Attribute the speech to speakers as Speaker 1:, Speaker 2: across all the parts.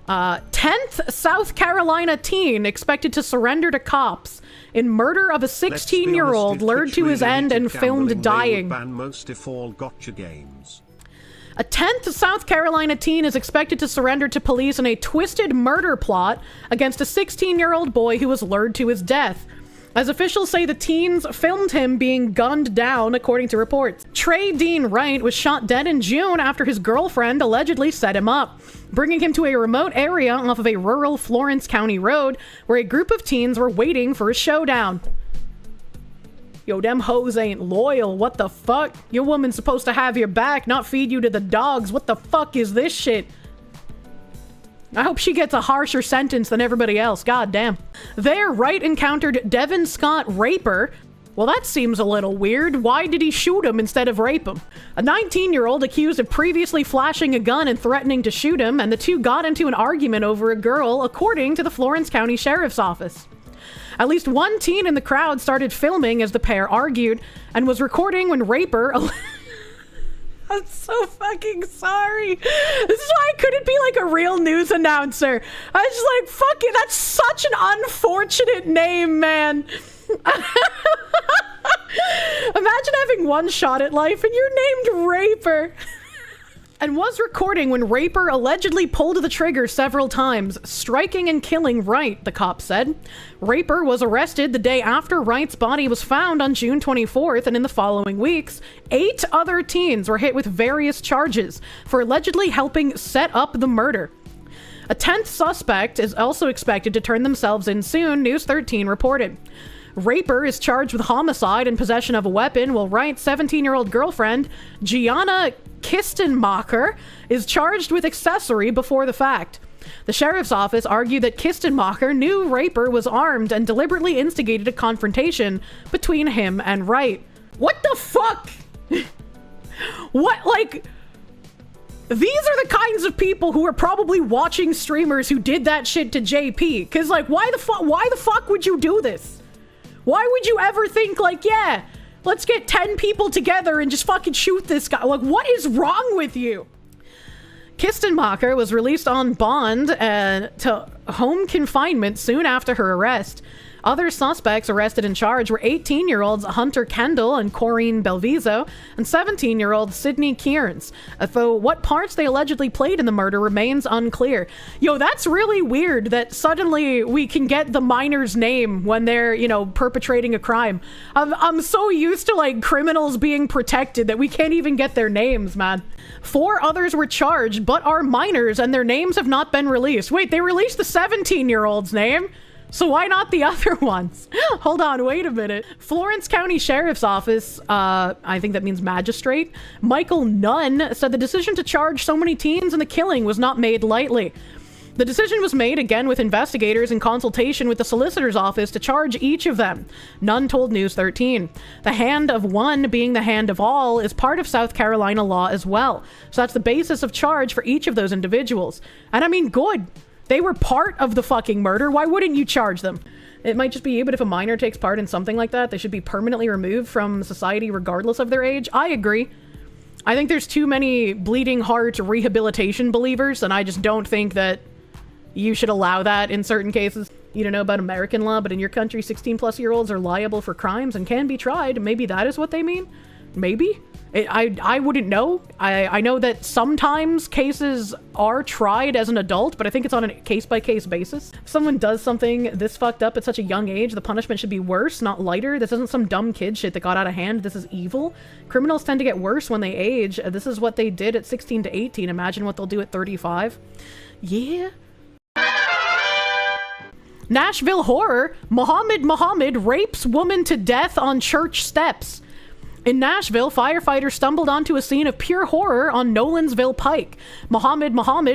Speaker 1: 10th South Carolina teen expected to surrender to cops in murder of a 16-year-old lured to his end and filmed dying.
Speaker 2: Ban most if all gotcha games.
Speaker 1: A 10th South Carolina teen is expected to surrender to police in a twisted murder plot against a 16-year-old boy who was lured to his death. As officials say, the teens filmed him being gunned down, according to reports. Trey Dean Wright was shot dead in June after his girlfriend allegedly set him up, bringing him to a remote area off of a rural Florence County road where a group of teens were waiting for a showdown. Yo, them hoes ain't loyal. What the fuck? Your woman's supposed to have your back, not feed you to the dogs. What the fuck is this shit? I hope she gets a harsher sentence than everybody else. God damn. There, Wright encountered Devin Scott Raper. Well, that seems a little weird. Why did he shoot him instead of rape him? A 19-year-old accused of previously flashing a gun and threatening to shoot him, and the two got into an argument over a girl, according to the Florence County Sheriff's Office. At least one teen in the crowd started filming as the pair argued and was recording when Raper... I'm so fucking sorry. This is why I couldn't be like a real news announcer. I was just like, fuck it, that's such an unfortunate name, man. Imagine having one shot at life and you're named Raper. And was recording when Raper allegedly pulled the trigger several times, striking and killing Wright, the cops said. Raper was arrested the day after Wright's body was found on June 24th, and in the following weeks, 8 other teens were hit with various charges for allegedly helping set up the murder. A 10th suspect is also expected to turn themselves in soon, News 13 reported. Raper is charged with homicide and possession of a weapon, while Wright's 17-year-old girlfriend, Gianna Kistenmacher, is charged with accessory before the fact. The sheriff's office argued that Kistenmacher knew Raper was armed and deliberately instigated a confrontation between him and Wright. What the fuck? What, like... These are the kinds of people who are probably watching streamers who did that shit to JP. Cause like, why the fuck would you do this? Why would you ever think like, yeah, let's get 10 people together and just fucking shoot this guy? Like, what is wrong with you? Kistenmacher was released on bond to home confinement soon after her arrest. Other suspects arrested and charged were 18-year-olds Hunter Kendall and Corrine Belviso, and 17-year-old Sydney Kearns, though what parts they allegedly played in the murder remains unclear. Yo, that's really weird that suddenly we can get the minor's name when they're, you know, perpetrating a crime. I'm so used to, like, criminals being protected that we can't even get their names, man. 4 others were charged, but are minors, and their names have not been released. Wait, they released the 17-year-old's name? So why not the other ones? Hold on, wait a minute. Florence County Sheriff's Office, I think that means magistrate, Michael Nunn, said the decision to charge so many teens in the killing was not made lightly. The decision was made again with investigators in consultation with the solicitor's office to charge each of them. Nunn told News 13. The hand of one being the hand of all is part of South Carolina law as well. So that's the basis of charge for each of those individuals. And I mean, good. They were part of the fucking murder. Why wouldn't you charge them? It might just be you, but if a minor takes part in something like that, they should be permanently removed from society regardless of their age. I agree. I think there's too many bleeding heart rehabilitation believers, and I just don't think that you should allow that in certain cases. You don't know about American law, but in your country, 16-plus-year-olds are liable for crimes and can be tried. Maybe that is what they mean? Maybe? I wouldn't know. I know that sometimes cases are tried as an adult, but I think it's on a case-by-case basis. If someone does something this fucked up at such a young age, the punishment should be worse, not lighter. This isn't some dumb kid shit that got out of hand. This is evil. Criminals tend to get worse when they age. This is what they did at 16 to 18. Imagine what they'll do at 35. Yeah. Nashville horror. Muhammad rapes woman to death on church steps. In Nashville, firefighters stumbled onto a scene of pure horror on Nolensville Pike. Muhammad,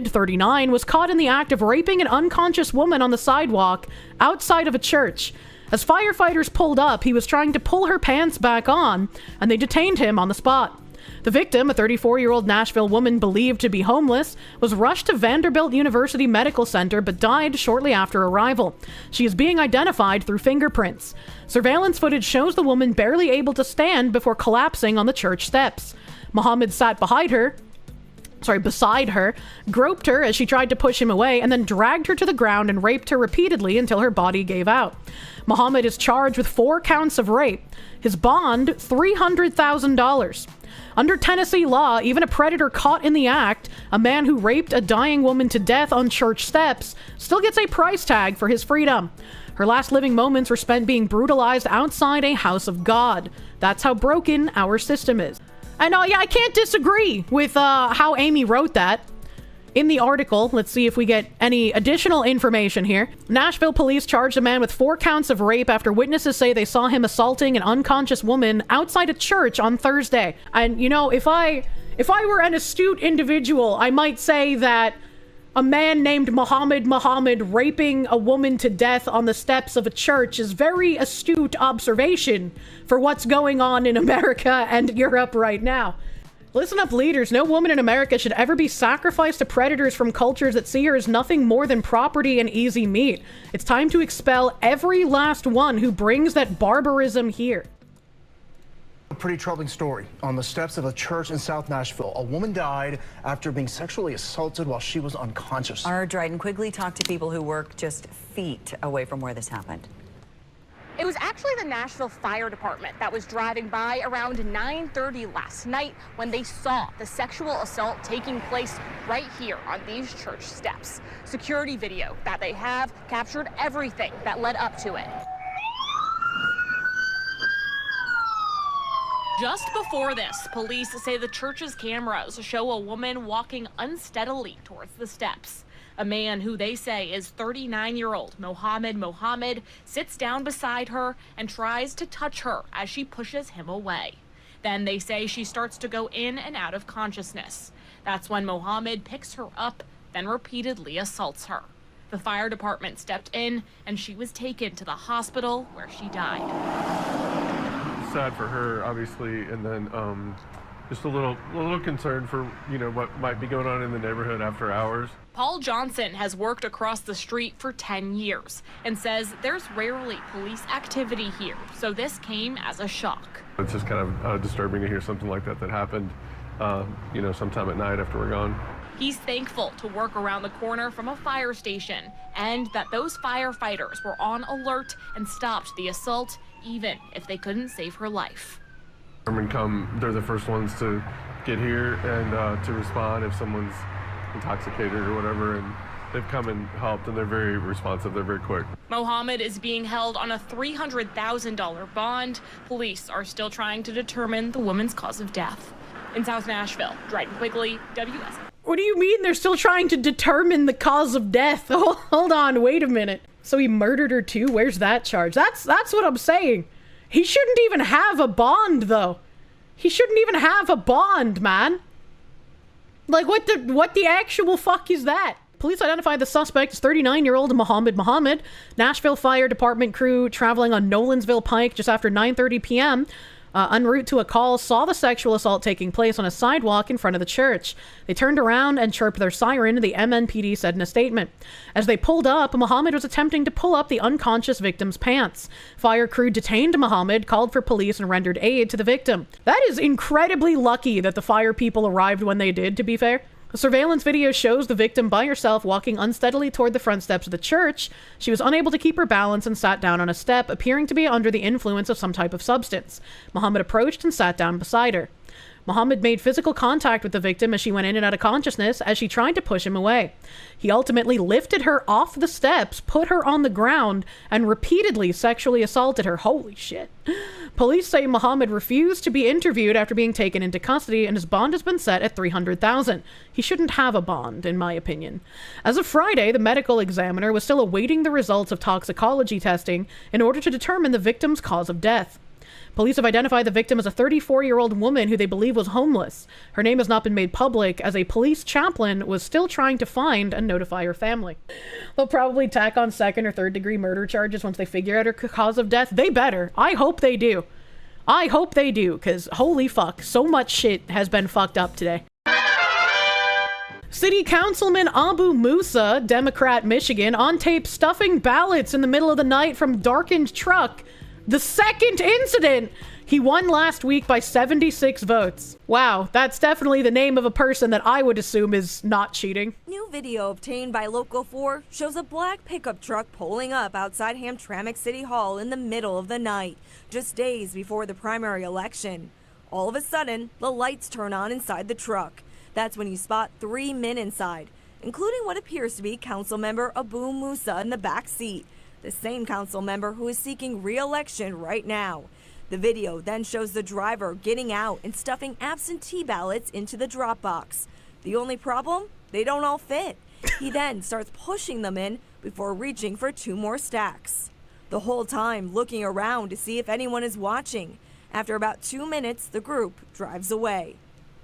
Speaker 1: 39, was caught in the act of raping an unconscious woman on the sidewalk outside of a church. As firefighters pulled up, he was trying to pull her pants back on, and they detained him on the spot. The victim, a 34-year-old Nashville woman believed to be homeless, was rushed to Vanderbilt University Medical Center but died shortly after arrival. She is being identified through fingerprints. Surveillance footage shows the woman barely able to stand before collapsing on the church steps. Muhammad sat behind her beside her, groped her as she tried to push him away, and then dragged her to the ground and raped her repeatedly until her body gave out. Muhammad is charged with 4 counts of rape. His bond, $300,000. Under Tennessee law, even a predator caught in the act, a man who raped a dying woman to death on church steps, still gets a price tag for his freedom. Her last living moments were spent being brutalized outside a house of God. That's how broken our system is. And yeah, I can't disagree with how Amy wrote that. In the article, let's see if we get any additional information here. Nashville police charged a man with 4 counts of rape after witnesses say they saw him assaulting an unconscious woman outside a church on Thursday. And you know, if I were an astute individual, I might say that a man named Muhammad raping a woman to death on the steps of a church is very astute observation for what's going on in America and Europe right now. Listen up, leaders. No woman in America should ever be sacrificed to predators from cultures that see her as nothing more than property and easy meat. It's time to expel every last one who brings that barbarism here.
Speaker 3: A pretty troubling story. On the steps of a church in South Nashville, a woman died after being sexually assaulted while she was unconscious.
Speaker 4: Our Dryden Quigley talked to people who work just feet away from where this happened.
Speaker 5: It was actually the Nashville Fire Department that was driving by around 9:30 last night when they saw the sexual assault taking place right here on these church steps. Security video that they have captured everything that led up to it. Just before this, police say the church's cameras show a woman walking unsteadily towards the steps. A man who they say is 39-year-old Mohammed sits down beside her and tries to touch her as she pushes him away. Then they say she starts to go in and out of consciousness. That's when Mohammed picks her up, then repeatedly assaults her. The fire department stepped in and she was taken to the hospital where she died.
Speaker 6: Sad for her, obviously, and then just a little concerned for, you know, what might be going on in the neighborhood after hours.
Speaker 5: Paul Johnson has worked across the street for 10 years and says there's rarely police activity here, so this came as a shock.
Speaker 6: It's just kind of disturbing to hear something like that happened, you know, sometime at night after we're gone.
Speaker 5: He's thankful to work around the corner from a fire station and that those firefighters were on alert and stopped the assault, even if they couldn't save her life.
Speaker 6: They're the first ones to get here and to respond if someone's intoxicated or whatever, and they've come and helped, and they're very responsive. They're very quick.
Speaker 5: Mohammed is being held on a $300,000 bond. Police are still trying to determine the woman's cause of death. In South Nashville, Dryden Quigley, WS.
Speaker 1: What do you mean they're still trying to determine the cause of death? Oh, hold on, wait a minute. So he murdered her too? Where's that charge? That's what I'm saying. He shouldn't even have a bond, though. He shouldn't even have a bond, man. Like, what the actual fuck is that? Police identified the suspect as 39-year-old Muhammad. Nashville Fire Department crew traveling on Nolensville Pike just after 9:30 p.m. En route to a call, saw the sexual assault taking place on a sidewalk in front of the church. They turned around and chirped their siren, the MNPD said in a statement. As they pulled up, Muhammad was attempting to pull up the unconscious victim's pants. Fire crew detained Muhammad, called for police, and rendered aid to the victim. That is incredibly lucky that the fire people arrived when they did, to be fair. The surveillance video shows the victim by herself walking unsteadily toward the front steps of the church. She was unable to keep her balance and sat down on a step, appearing to be under the influence of some type of substance. Muhammad approached and sat down beside her. Muhammad made physical contact with the victim as she went in and out of consciousness as she tried to push him away. He ultimately lifted her off the steps, put her on the ground, and repeatedly sexually assaulted her. Holy shit. Police say Muhammad refused to be interviewed after being taken into custody, and his bond has been set at $300,000. He shouldn't have a bond, in my opinion. As of Friday, the medical examiner was still awaiting the results of toxicology testing in order to determine the victim's cause of death. Police have identified the victim as a 34-year-old woman who they believe was homeless. Her name has not been made public, as a police chaplain was still trying to find and notify her family. They'll probably tack on second or third degree murder charges once they figure out her cause of death. They better. I hope they do. I hope they do, because holy fuck, so much shit has been fucked up today. City Councilman Abu Musa, Democrat, Michigan, on tape stuffing ballots in the middle of the night from darkened truck The second incident. He won last week by 76 votes. Wow, that's definitely the name of a person that I would assume is not cheating.
Speaker 7: New video obtained by Local 4 shows a black pickup truck pulling up outside Hamtramck City Hall in the middle of the night, just days before the primary election. All of a sudden, the lights turn on inside the truck. That's when you spot 3 men inside, including what appears to be Councilmember Abu Musa in the back seat, the same council member who is seeking re-election right now. The video then shows the driver getting out and stuffing absentee ballots into the drop box. The only problem? They don't all fit. He then starts pushing them in before reaching for 2 more stacks. The whole time looking around to see if anyone is watching. After about 2 minutes, the group drives away.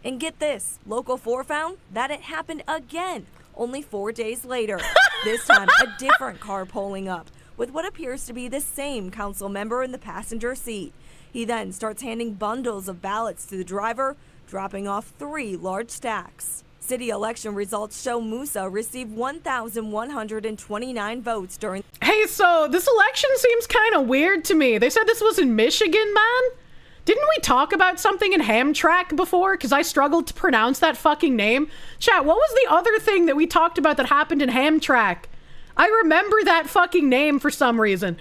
Speaker 7: And get this, Local 4 found that it happened again, only 4 days later. This time, a different car pulling up, with what appears to be the same council member in the passenger seat. He then starts handing bundles of ballots to the driver, dropping off 3 large stacks. City election results show Musa received 1,129 votes during...
Speaker 1: Hey, so this election seems kind of weird to me. They said this was in Michigan, man? Didn't we talk about something in Hamtramck before? Because I struggled to pronounce that fucking name. Chat, what was the other thing that we talked about that happened in Hamtramck? I remember that fucking name for some reason.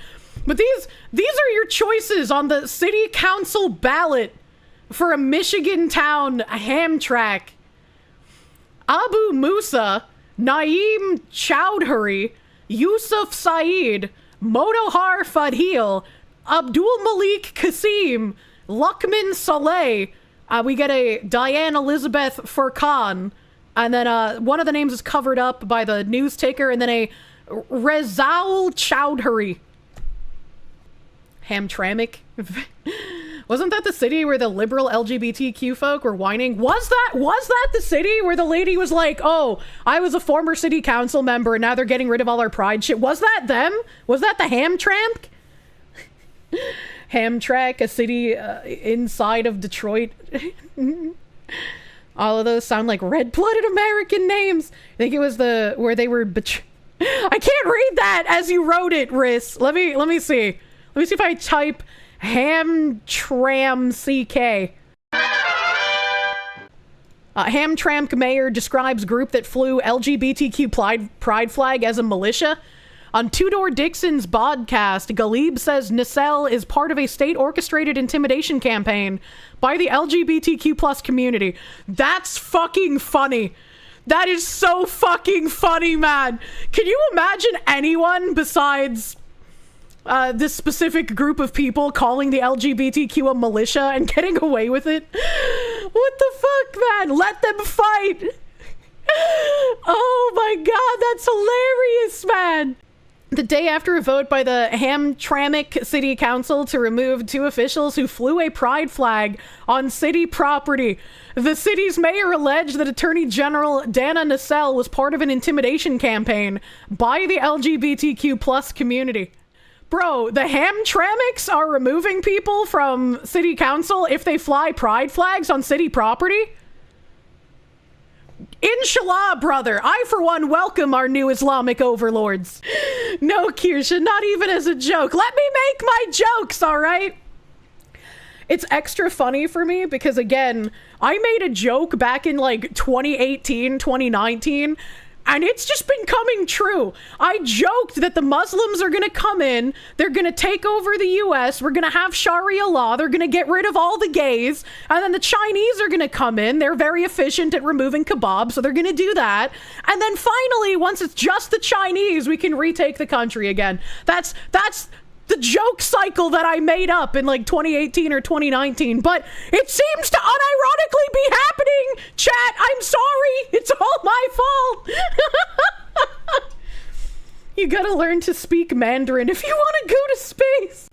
Speaker 1: But these are your choices on the city council ballot for a Michigan town, Hamtramck. Abu Musa, Naeem Chowdhury, Yusuf Saeed, Motohar Fadhil, Abdul Malik Qasim, Luqman Saleh. We get a Diane Elizabeth Furqan. And then one of the names is covered up by the news ticker. And then a Rezaul Chowdhury. Hamtramck. Wasn't that the city where the liberal LGBTQ folk were whining? Was that the city where the lady was like, oh, I was a former city council member and now they're getting rid of all our pride shit? Was that them? Was that the Hamtramck? Hamtramck, a city inside of Detroit. All of those sound like red-blooded American names. I think it was where they were I can't read that as you wrote it, Riss. Let me see. Let me see if I type Hamtramck CK. Hamtramck mayor describes group that flew LGBTQ pride flag as a militia. On Two Door Dixon's podcast, Galib says Nacelle is part of a state-orchestrated intimidation campaign by the LGBTQ plus community. That's fucking funny. That is so fucking funny, man. Can you imagine anyone besides this specific group of people calling the LGBTQ a militia and getting away with it? What the fuck, man? Let them fight. Oh my god, that's hilarious, man. The day after a vote by the Hamtramck City Council to remove 2 officials who flew a pride flag on city property, the city's mayor alleged that Attorney General Dana Nacelle was part of an intimidation campaign by the LGBTQ plus community. Bro, the Hamtramcks are removing people from city council if they fly pride flags on city property? Inshallah, brother. I, for one, welcome our new Islamic overlords. No, Kirsche, not even as a joke. Let me make my jokes, all right? It's extra funny for me because, again, I made a joke back in, like, 2018, 2019, and it's just been coming true. I joked that the Muslims are gonna come in, they're gonna take over the US, we're gonna have Sharia law, they're gonna get rid of all the gays, and then the Chinese are gonna come in, they're very efficient at removing kebabs, so they're gonna do that. And then finally, once it's just the Chinese, we can retake the country again. That's the joke cycle that I made up in like 2018 or 2019, but it seems to unironically be happening. Chat, I'm sorry. It's all my fault. You gotta learn to speak Mandarin if you want to go to space.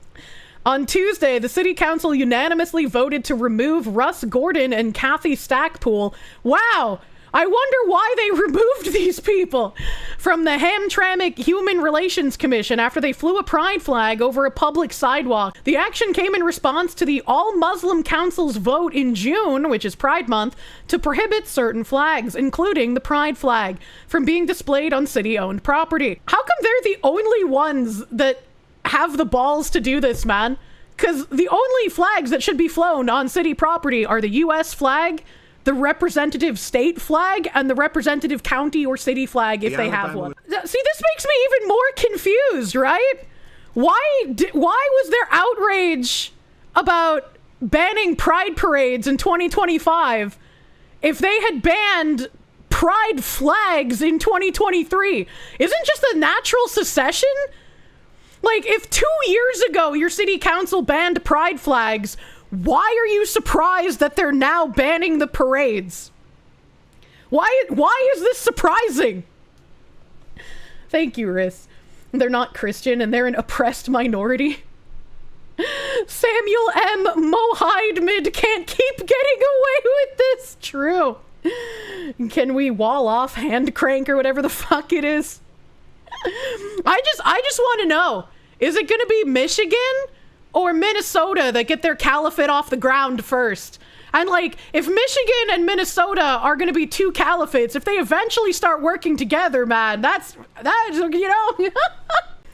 Speaker 1: On Tuesday, the city council unanimously voted to remove Russ Gordon and Kathy Stackpool. Wow. I wonder why they removed these people from the Hamtramck Human Relations Commission after they flew a pride flag over a public sidewalk. The action came in response to the All-Muslim Council's vote in June, which is Pride Month, to prohibit certain flags, including the pride flag, from being displayed on city-owned property. How come they're the only ones that have the balls to do this, man? Because the only flags that should be flown on city property are the U.S. flag, the representative state flag, and the representative county or city flag if they have one. See, this makes me even more confused, right? Why was there outrage about banning pride parades in 2025 if they had banned pride flags in 2023? Isn't just a natural secession? Like, if 2 years ago your city council banned pride flags, why are you surprised that they're now banning the parades? Why is this surprising? Thank you, Riz. They're not Christian and they're an oppressed minority. Samuel M. Mohide can't keep getting away with this. True. Can we wall off hand crank or whatever the fuck it is? I just want to know, is it going to be Michigan or Minnesota that get their caliphate off the ground first? And like, if Michigan and Minnesota are going to be two caliphates, if they eventually start working together, man, that's you know.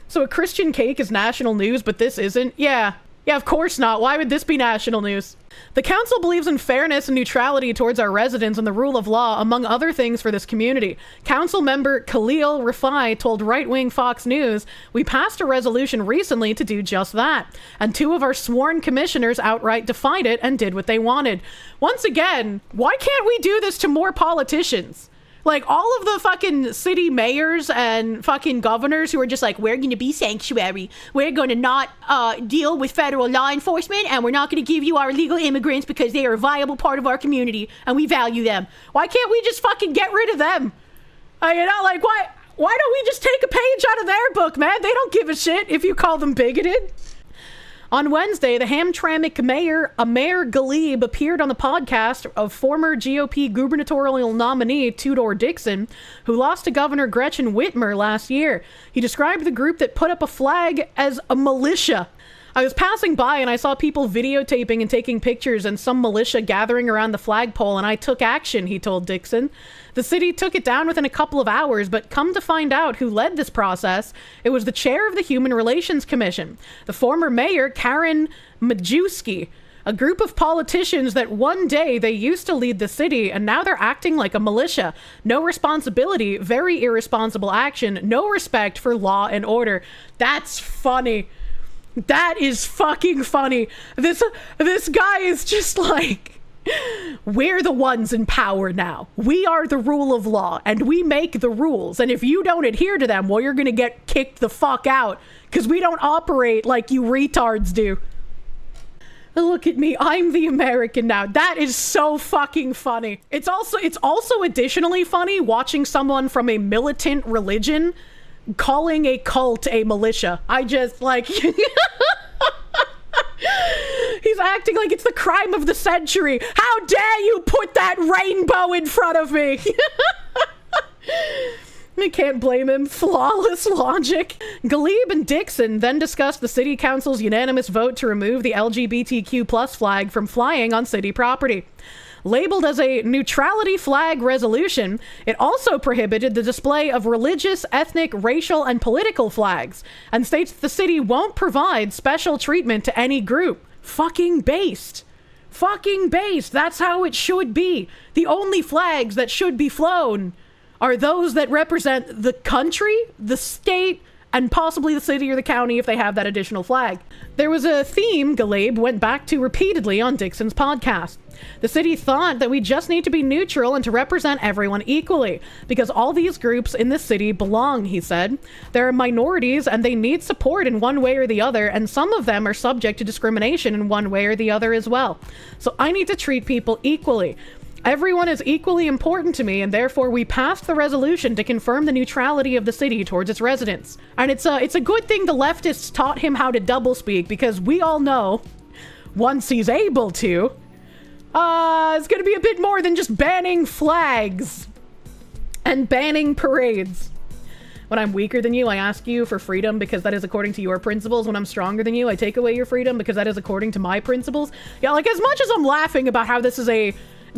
Speaker 1: So a Christian cake is national news, but this isn't? Yeah, of course not. Why would this be national news? The council believes in fairness and neutrality towards our residents and the rule of law, among other things for this community. Council member Khalil Rifai told right-wing Fox News, "We passed a resolution recently to do just that. And 2 of our sworn commissioners outright defied it and did what they wanted." Once again, why can't we do this to more politicians? Like, all of the fucking city mayors and fucking governors who are just like, we're going to be sanctuary. We're going to not deal with federal law enforcement, and we're not going to give you our illegal immigrants because they are a viable part of our community, and we value them. Why can't we just fucking get rid of them? You know, like, why don't we just take a page out of their book, man? They don't give a shit if you call them bigoted. On Wednesday, the Hamtramck mayor, Amer Ghalib, appeared on the podcast of former GOP gubernatorial nominee Tudor Dixon, who lost to Governor Gretchen Whitmer last year. He described the group that put up a flag as a militia. I was passing by and I saw people videotaping and taking pictures and some militia gathering around the flagpole, and I took action, he told Dixon. The city took it down within a couple of hours, but come to find out who led this process, it was the chair of the Human Relations Commission, the former mayor, Karen Majewski, a group of politicians that one day they used to lead the city and now they're acting like a militia. No responsibility, very irresponsible action, no respect for law and order. That's funny. That is fucking funny. This guy is just like, we're the ones in power now. We are the rule of law and we make the rules. And if you don't adhere to them, well, you're going to get kicked the fuck out because we don't operate like you retards do. Look at me. I'm the American now. That is so fucking funny. It's also additionally funny watching someone from a militant religion calling a cult a militia. I just like he's acting like it's the crime of the century. How dare you put that rainbow in front of me? I can't blame him. Flawless logic. Ghalib and Dixon then discussed the city council's unanimous vote to remove the LGBTQ+ flag from flying on city property. Labeled as a neutrality flag resolution, it also prohibited the display of religious, ethnic, racial, and political flags, and states the city won't provide special treatment to any group. Fucking based. Fucking based. That's how it should be. The only flags that should be flown are those that represent the country, the state, and possibly the city or the county if they have that additional flag. There was a theme Ghalib went back to repeatedly on Dixon's podcast. The city thought that we just need to be neutral and to represent everyone equally, because all these groups in this city belong, he said. There are minorities and they need support in one way or the other, and some of them are subject to discrimination in one way or the other as well. So I need to treat people equally. Everyone is equally important to me, and therefore we passed the resolution to confirm the neutrality of the city towards its residents. And it's a good thing the leftists taught him how to doublespeak, because we all know, once he's able to, it's gonna be a bit more than just banning flags and banning parades. When I'm weaker than you, I ask you for freedom because that is according to your principles. When I'm stronger than you, I take away your freedom because that is according to my principles. Yeah, like, as much as I'm laughing about how this is a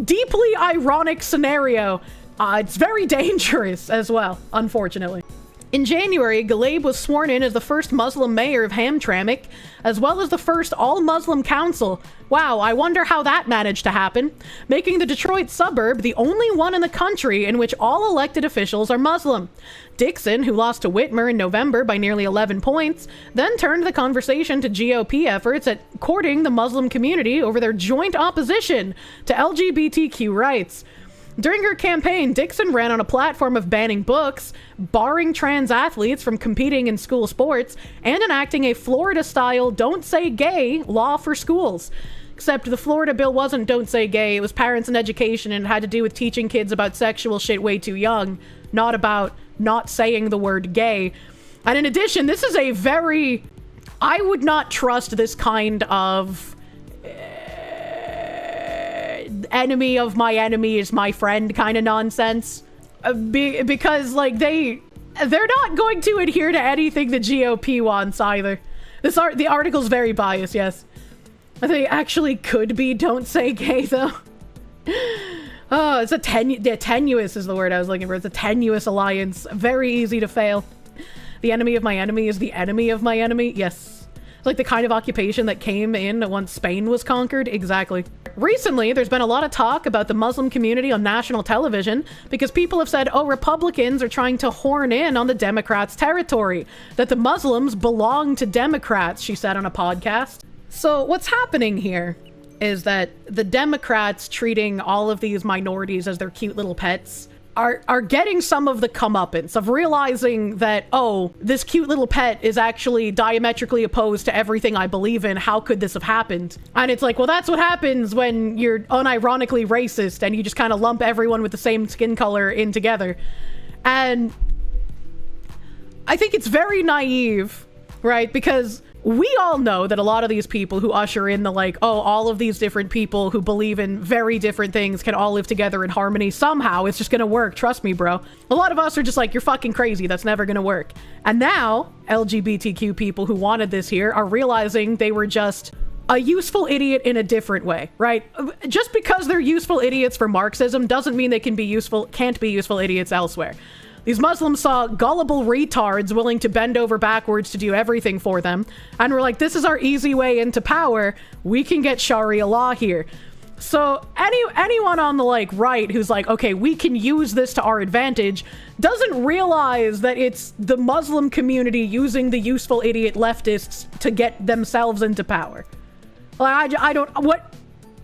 Speaker 1: deeply ironic scenario, it's very dangerous as well, unfortunately. In January, Ghalib was sworn in as the first Muslim mayor of Hamtramck, as well as the first all-Muslim council. Wow, I wonder how that managed to happen, making the Detroit suburb the only one in the country in which all elected officials are Muslim. Dixon, who lost to Whitmer in November by nearly 11 points, then turned the conversation to GOP efforts at courting the Muslim community over their joint opposition to LGBTQ rights. During her campaign, Dixon ran on a platform of banning books, barring trans athletes from competing in school sports, and enacting a Florida-style Don't Say Gay law for schools. Except the Florida bill wasn't Don't Say Gay, it was parents and education, and it had to do with teaching kids about sexual shit way too young, not about not saying the word gay. And in addition, this is a very... I would not trust this kind of... enemy of my enemy is my friend kind of nonsense. Because, like, they're not going to adhere to anything the GOP wants either. The article's very biased, yes. They actually could be Don't Say Gay, though. Oh, it's tenuous is the word I was looking for. It's a tenuous alliance. Very easy to fail. The enemy of my enemy is the enemy of my enemy. Yes. It's like the kind of occupation that came in once Spain was conquered. Exactly. Recently, there's been a lot of talk about the Muslim community on national television because people have said, oh, Republicans are trying to horn in on the Democrats' territory, that the Muslims belong to Democrats, she said on a podcast. So what's happening here is that the Democrats treating all of these minorities as their cute little pets are getting some of the comeuppance of realizing that, oh, this cute little pet is actually diametrically opposed to everything I believe in. How could this have happened? And it's like, well, that's what happens when you're unironically racist and you just kind of lump everyone with the same skin color in together. And I think it's very naive, right? Because we all know that a lot of these people who usher in the like, oh, all of these different people who believe in very different things can all live together in harmony somehow. It's just gonna work. Trust me, bro. A lot of us are just like, you're fucking crazy. That's never gonna work. And now LGBTQ people who wanted this here are realizing they were just a useful idiot in a different way, right? Just because they're useful idiots for Marxism doesn't mean they can't be useful idiots elsewhere. These Muslims saw gullible retards willing to bend over backwards to do everything for them, and were like, this is our easy way into power. We can get Sharia law here. So anyone on the like right who's like, okay, we can use this to our advantage, doesn't realize that it's the Muslim community using the useful idiot leftists to get themselves into power. Like,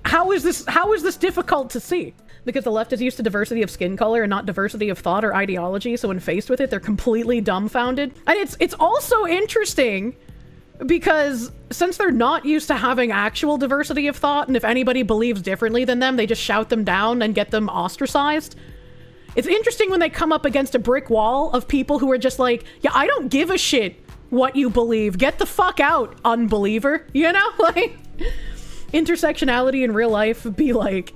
Speaker 1: how is this difficult to see? Because the left is used to diversity of skin color and not diversity of thought or ideology, so when faced with it, they're completely dumbfounded. And it's also interesting because since they're not used to having actual diversity of thought, and if anybody believes differently than them, they just shout them down and get them ostracized. It's interesting when they come up against a brick wall of people who are just like, yeah, I don't give a shit what you believe. Get the fuck out, unbeliever. You know? Like, intersectionality in real life would be like...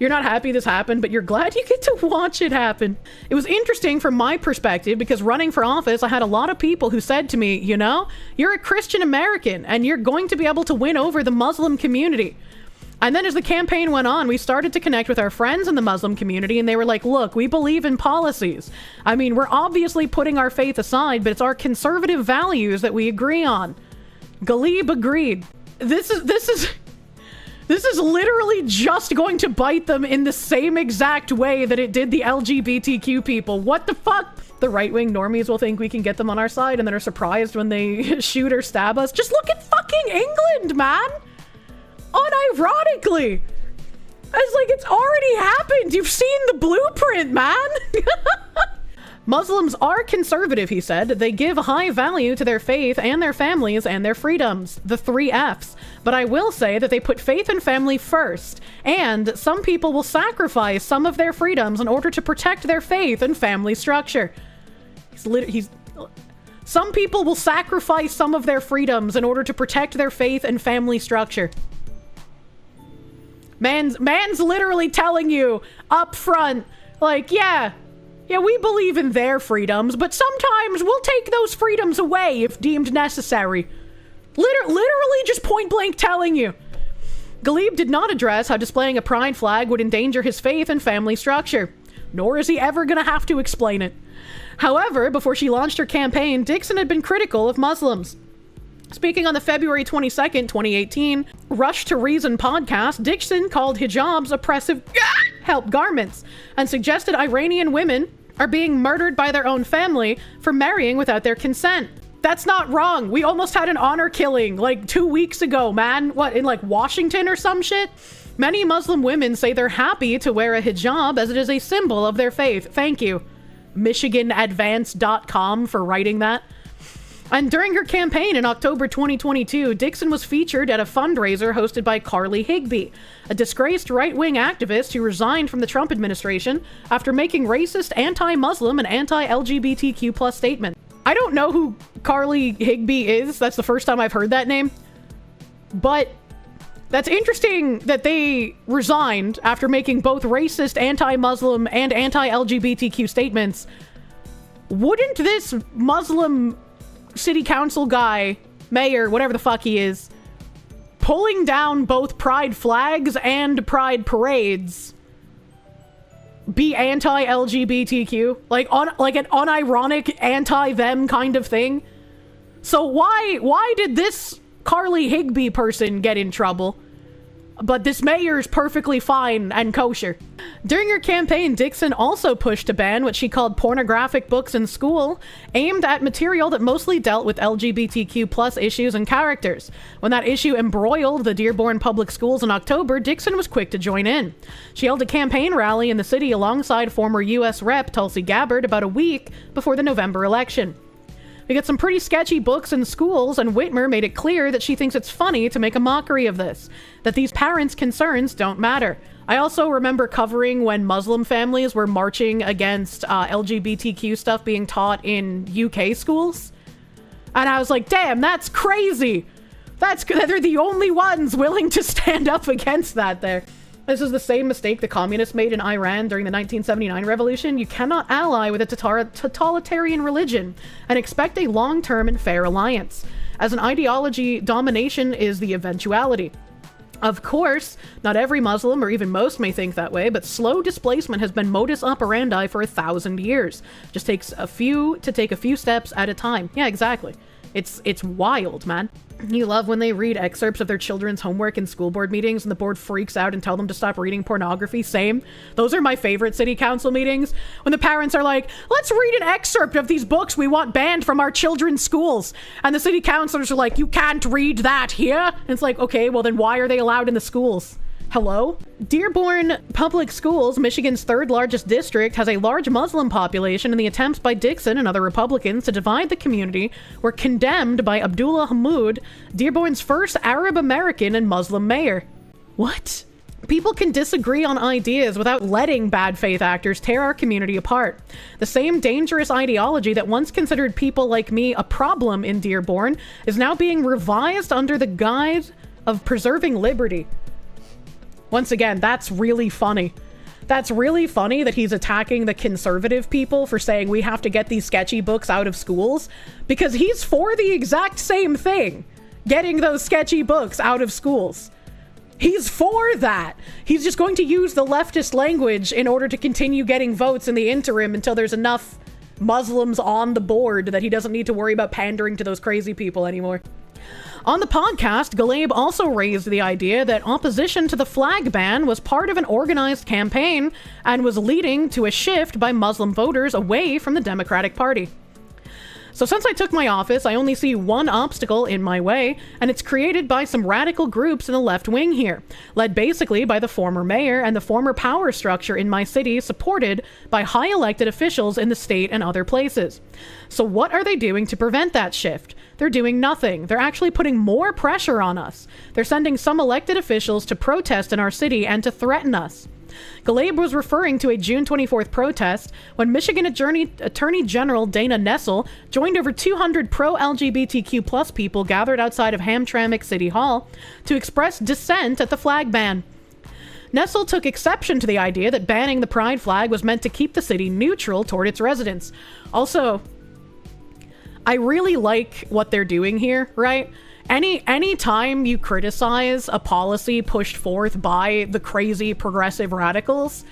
Speaker 1: You're not happy this happened, but you're glad you get to watch it happen. It was interesting from my perspective because running for office, I had a lot of people who said to me, you know, you're a Christian American and you're going to be able to win over the Muslim community. And then as the campaign went on, we started to connect with our friends in the Muslim community, and they were like, look, we believe in policies. I mean, we're obviously putting our faith aside, but it's our conservative values that we agree on. Ghalib agreed. This is literally just going to bite them in the same exact way that it did the LGBTQ people. What the fuck? The right-wing normies will think we can get them on our side and then are surprised when they shoot or stab us. Just look at fucking England, man! Unironically! It's like it's already happened. You've seen the blueprint, man! Muslims are conservative, he said. They give high value to their faith and their families and their freedoms. The 3 Fs. But I will say that they put faith and family first. And some people will sacrifice some of their freedoms in order to protect their faith and family structure. Some people will sacrifice some of their freedoms in order to protect their faith and family structure. Man's literally telling you up front, like, yeah, we believe in their freedoms, but sometimes we'll take those freedoms away if deemed necessary. Literally just point blank telling you. Ghalib did not address how displaying a pride flag would endanger his faith and family structure, nor is he ever gonna have to explain it. However, before she launched her campaign, Dixon had been critical of Muslims. Speaking on the February 22nd, 2018, Rush to Reason podcast, Dixon called hijabs oppressive help garments and suggested Iranian women are being murdered by their own family for marrying without their consent. That's not wrong. We almost had an honor killing like 2 weeks ago, man. What, in like Washington or some shit? Many Muslim women say they're happy to wear a hijab as it is a symbol of their faith. Thank you, MichiganAdvance.com, for writing that. And during her campaign in October 2022, Dixon was featured at a fundraiser hosted by Carly Higbee, a disgraced right-wing activist who resigned from the Trump administration after making racist, anti-Muslim, and anti-LGBTQ+ statements. I don't know who Carly Higbee is. That's the first time I've heard that name. But that's interesting that they resigned after making both racist, anti-Muslim, and anti-LGBTQ statements. Wouldn't this Muslim city council guy, mayor, whatever the fuck he is, pulling down both pride flags and pride parades be anti-LGBTQ? Like an unironic anti-them kind of thing? So why did this Carly Higbee person get in trouble, but this mayor's perfectly fine and kosher? During her campaign, Dixon also pushed to ban what she called pornographic books in school, aimed at material that mostly dealt with LGBTQ+ issues and characters. When that issue embroiled the Dearborn Public Schools in October, Dixon was quick to join in. She held a campaign rally in the city alongside former U.S. Rep. Tulsi Gabbard about a week before the November election. We got some pretty sketchy books in schools, and Whitmer made it clear that she thinks it's funny to make a mockery of this, that these parents' concerns don't matter. I also remember covering when Muslim families were marching against LGBTQ stuff being taught in UK schools. And I was like, damn, that's crazy. They're the only ones willing to stand up against that there. This is the same mistake the communists made in Iran during the 1979 revolution. You cannot ally with a totalitarian religion and expect a long-term and fair alliance. As an ideology, domination is the eventuality. Of course, not every Muslim, or even most, may think that way, but slow displacement has been modus operandi for 1,000 years. Just takes a few to take a few steps at a time. Yeah, exactly. It's wild, man. You love when they read excerpts of their children's homework in school board meetings and the board freaks out and tell them to stop reading pornography. Same. Those are my favorite city council meetings. When the parents are like, let's read an excerpt of these books we want banned from our children's schools. And the city councilors are like, you can't read that here. And it's like, okay, well then why are they allowed in the schools? Hello? Dearborn Public Schools, Michigan's third largest district, has a large Muslim population, and the attempts by Dixon and other Republicans to divide the community were condemned by Abdullah Hammoud, Dearborn's first Arab American and Muslim mayor. What? People can disagree on ideas without letting bad faith actors tear our community apart. The same dangerous ideology that once considered people like me a problem in Dearborn is now being revised under the guise of preserving liberty. Once again, that's really funny. That's really funny that he's attacking the conservative people for saying we have to get these sketchy books out of schools, because he's for the exact same thing, getting those sketchy books out of schools. He's for that. He's just going to use the leftist language in order to continue getting votes in the interim until there's enough Muslims on the board that he doesn't need to worry about pandering to those crazy people anymore. On the podcast, Galeb also raised the idea that opposition to the flag ban was part of an organized campaign and was leading to a shift by Muslim voters away from the Democratic Party. So since I took my office, I only see one obstacle in my way, and it's created by some radical groups in the left wing here, led basically by the former mayor and the former power structure in my city, supported by high elected officials in the state and other places. So what are they doing to prevent that shift? They're doing nothing. They're actually putting more pressure on us. They're sending some elected officials to protest in our city and to threaten us. Galeb was referring to a June 24th protest when Michigan Attorney General Dana Nessel joined over 200 pro-LGBTQ+ people gathered outside of Hamtramck City Hall to express dissent at the flag ban. Nessel took exception to the idea that banning the pride flag was meant to keep the city neutral toward its residents. Also, I really like what they're doing here, right? Any time you criticize a policy pushed forth by the crazy progressive radicals,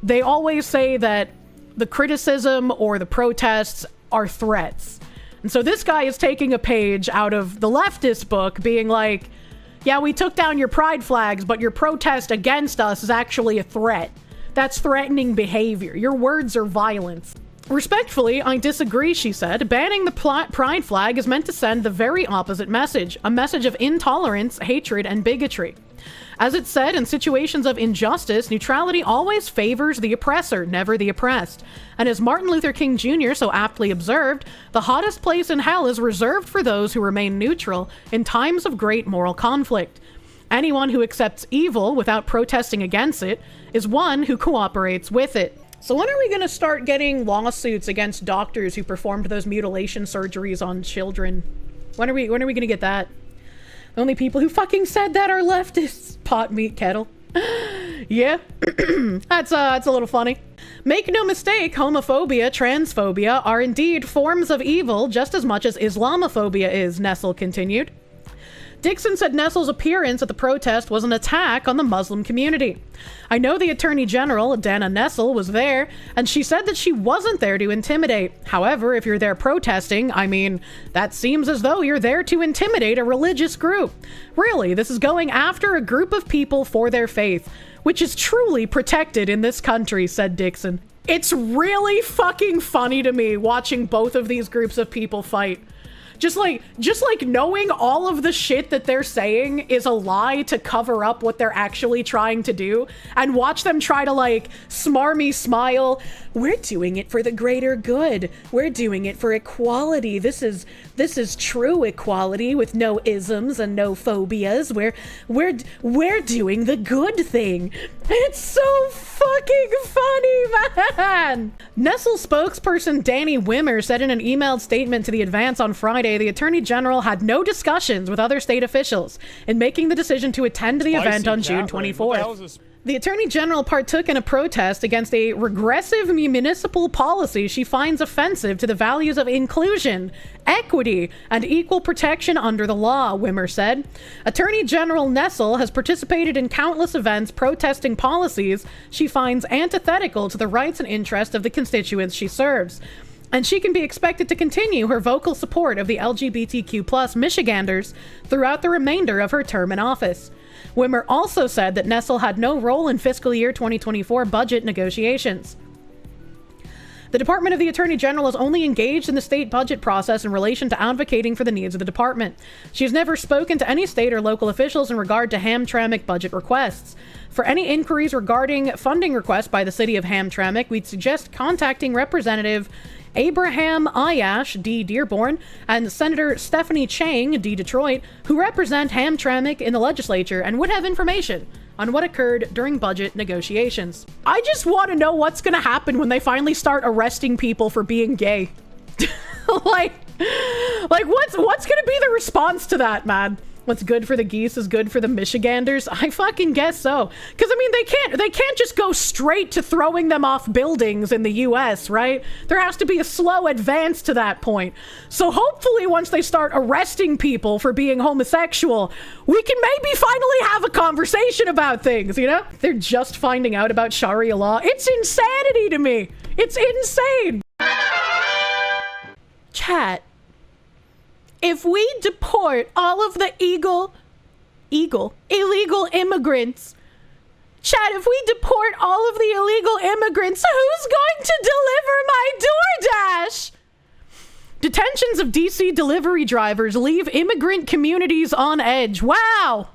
Speaker 1: they always say that, the criticism or the protests are threats. And so this guy is taking a page out of the leftist book, being like, yeah, we took down your pride flags, but your protest against us is actually a threat. That's threatening behavior. Your words are violence. Respectfully, I disagree, she said. Banning the pride flag is meant to send the very opposite message, a message of intolerance, hatred, and bigotry. As it said, in situations of injustice, neutrality always favors the oppressor, never the oppressed. And as Martin Luther King Jr. so aptly observed, the hottest place in hell is reserved for those who remain neutral in times of great moral conflict. Anyone who accepts evil without protesting against it is one who cooperates with it. So when are we going to start getting lawsuits against doctors who performed those mutilation surgeries on children? When are we going to get that? The only people who fucking said that are leftists. Pot meat kettle. Yeah, that's a little funny. Make no mistake, homophobia, transphobia are indeed forms of evil just as much as Islamophobia is, Nessel continued. Dixon said Nessel's appearance at the protest was an attack on the Muslim community. I know the Attorney General, Dana Nessel, was there, and she said that she wasn't there to intimidate. However, if you're there protesting, I mean, that seems as though you're there to intimidate a religious group. Really, this is going after a group of people for their faith, which is truly protected in this country, said Dixon. It's really fucking funny to me watching both of these groups of people fight. Just like knowing all of the shit that they're saying is a lie to cover up what they're actually trying to do, and watch them try to like smarmy smile. We're doing it for the greater good. We're doing it for equality. This is true equality with no isms and no phobias. We're doing the good thing. It's so fucking funny, man. Nessel spokesperson Danny Wimmer said in an emailed statement to the Advance on Friday, the Attorney General had no discussions with other state officials in making the decision to attend the event on June 24th. The Attorney General partook in a protest against a regressive municipal policy she finds offensive to the values of inclusion, equity, and equal protection under the law, Wimmer said. Attorney General Nessel has participated in countless events protesting policies she finds antithetical to the rights and interests of the constituents she serves. And she can be expected to continue her vocal support of the LGBTQ+ Michiganders throughout the remainder of her term in office. Wimmer also said that Nessel had no role in fiscal year 2024 budget negotiations. The Department of the Attorney General is only engaged in the state budget process in relation to advocating for the needs of the department. She has never spoken to any state or local officials in regard to Hamtramck budget requests. For any inquiries regarding funding requests by the city of Hamtramck, we'd suggest contacting Representative Abraham Ayash, D. Dearborn, and Senator Stephanie Chang, D. Detroit, who represent Hamtramck in the legislature and would have information on what occurred during budget negotiations. I just want to know what's going to happen when they finally start arresting people for being gay. like what's going to be the response to that, man? What's good for the geese is good for the Michiganders? I fucking guess so. Because, I mean, they can't just go straight to throwing them off buildings in the U.S., right? There has to be a slow advance to that point. So hopefully once they start arresting people for being homosexual, we can maybe finally have a conversation about things, you know? They're just finding out about Sharia law. It's insanity to me. It's insane. Chat. If we deport all of the illegal immigrants, Chad, if we deport all of the illegal immigrants, who's going to deliver my DoorDash? Detentions of DC delivery drivers leave immigrant communities on edge. Wow.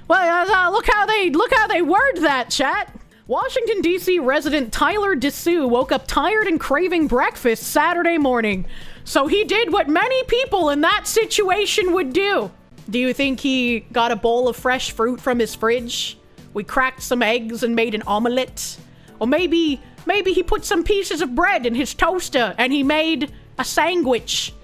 Speaker 1: Well, look how they word that, chat. Washington, D.C. resident Tyler DeSue woke up tired and craving breakfast Saturday morning. So he did what many people in that situation would do. Do you think he got a bowl of fresh fruit from his fridge? We cracked some eggs and made an omelet? Or maybe he put some pieces of bread in his toaster and he made a sandwich.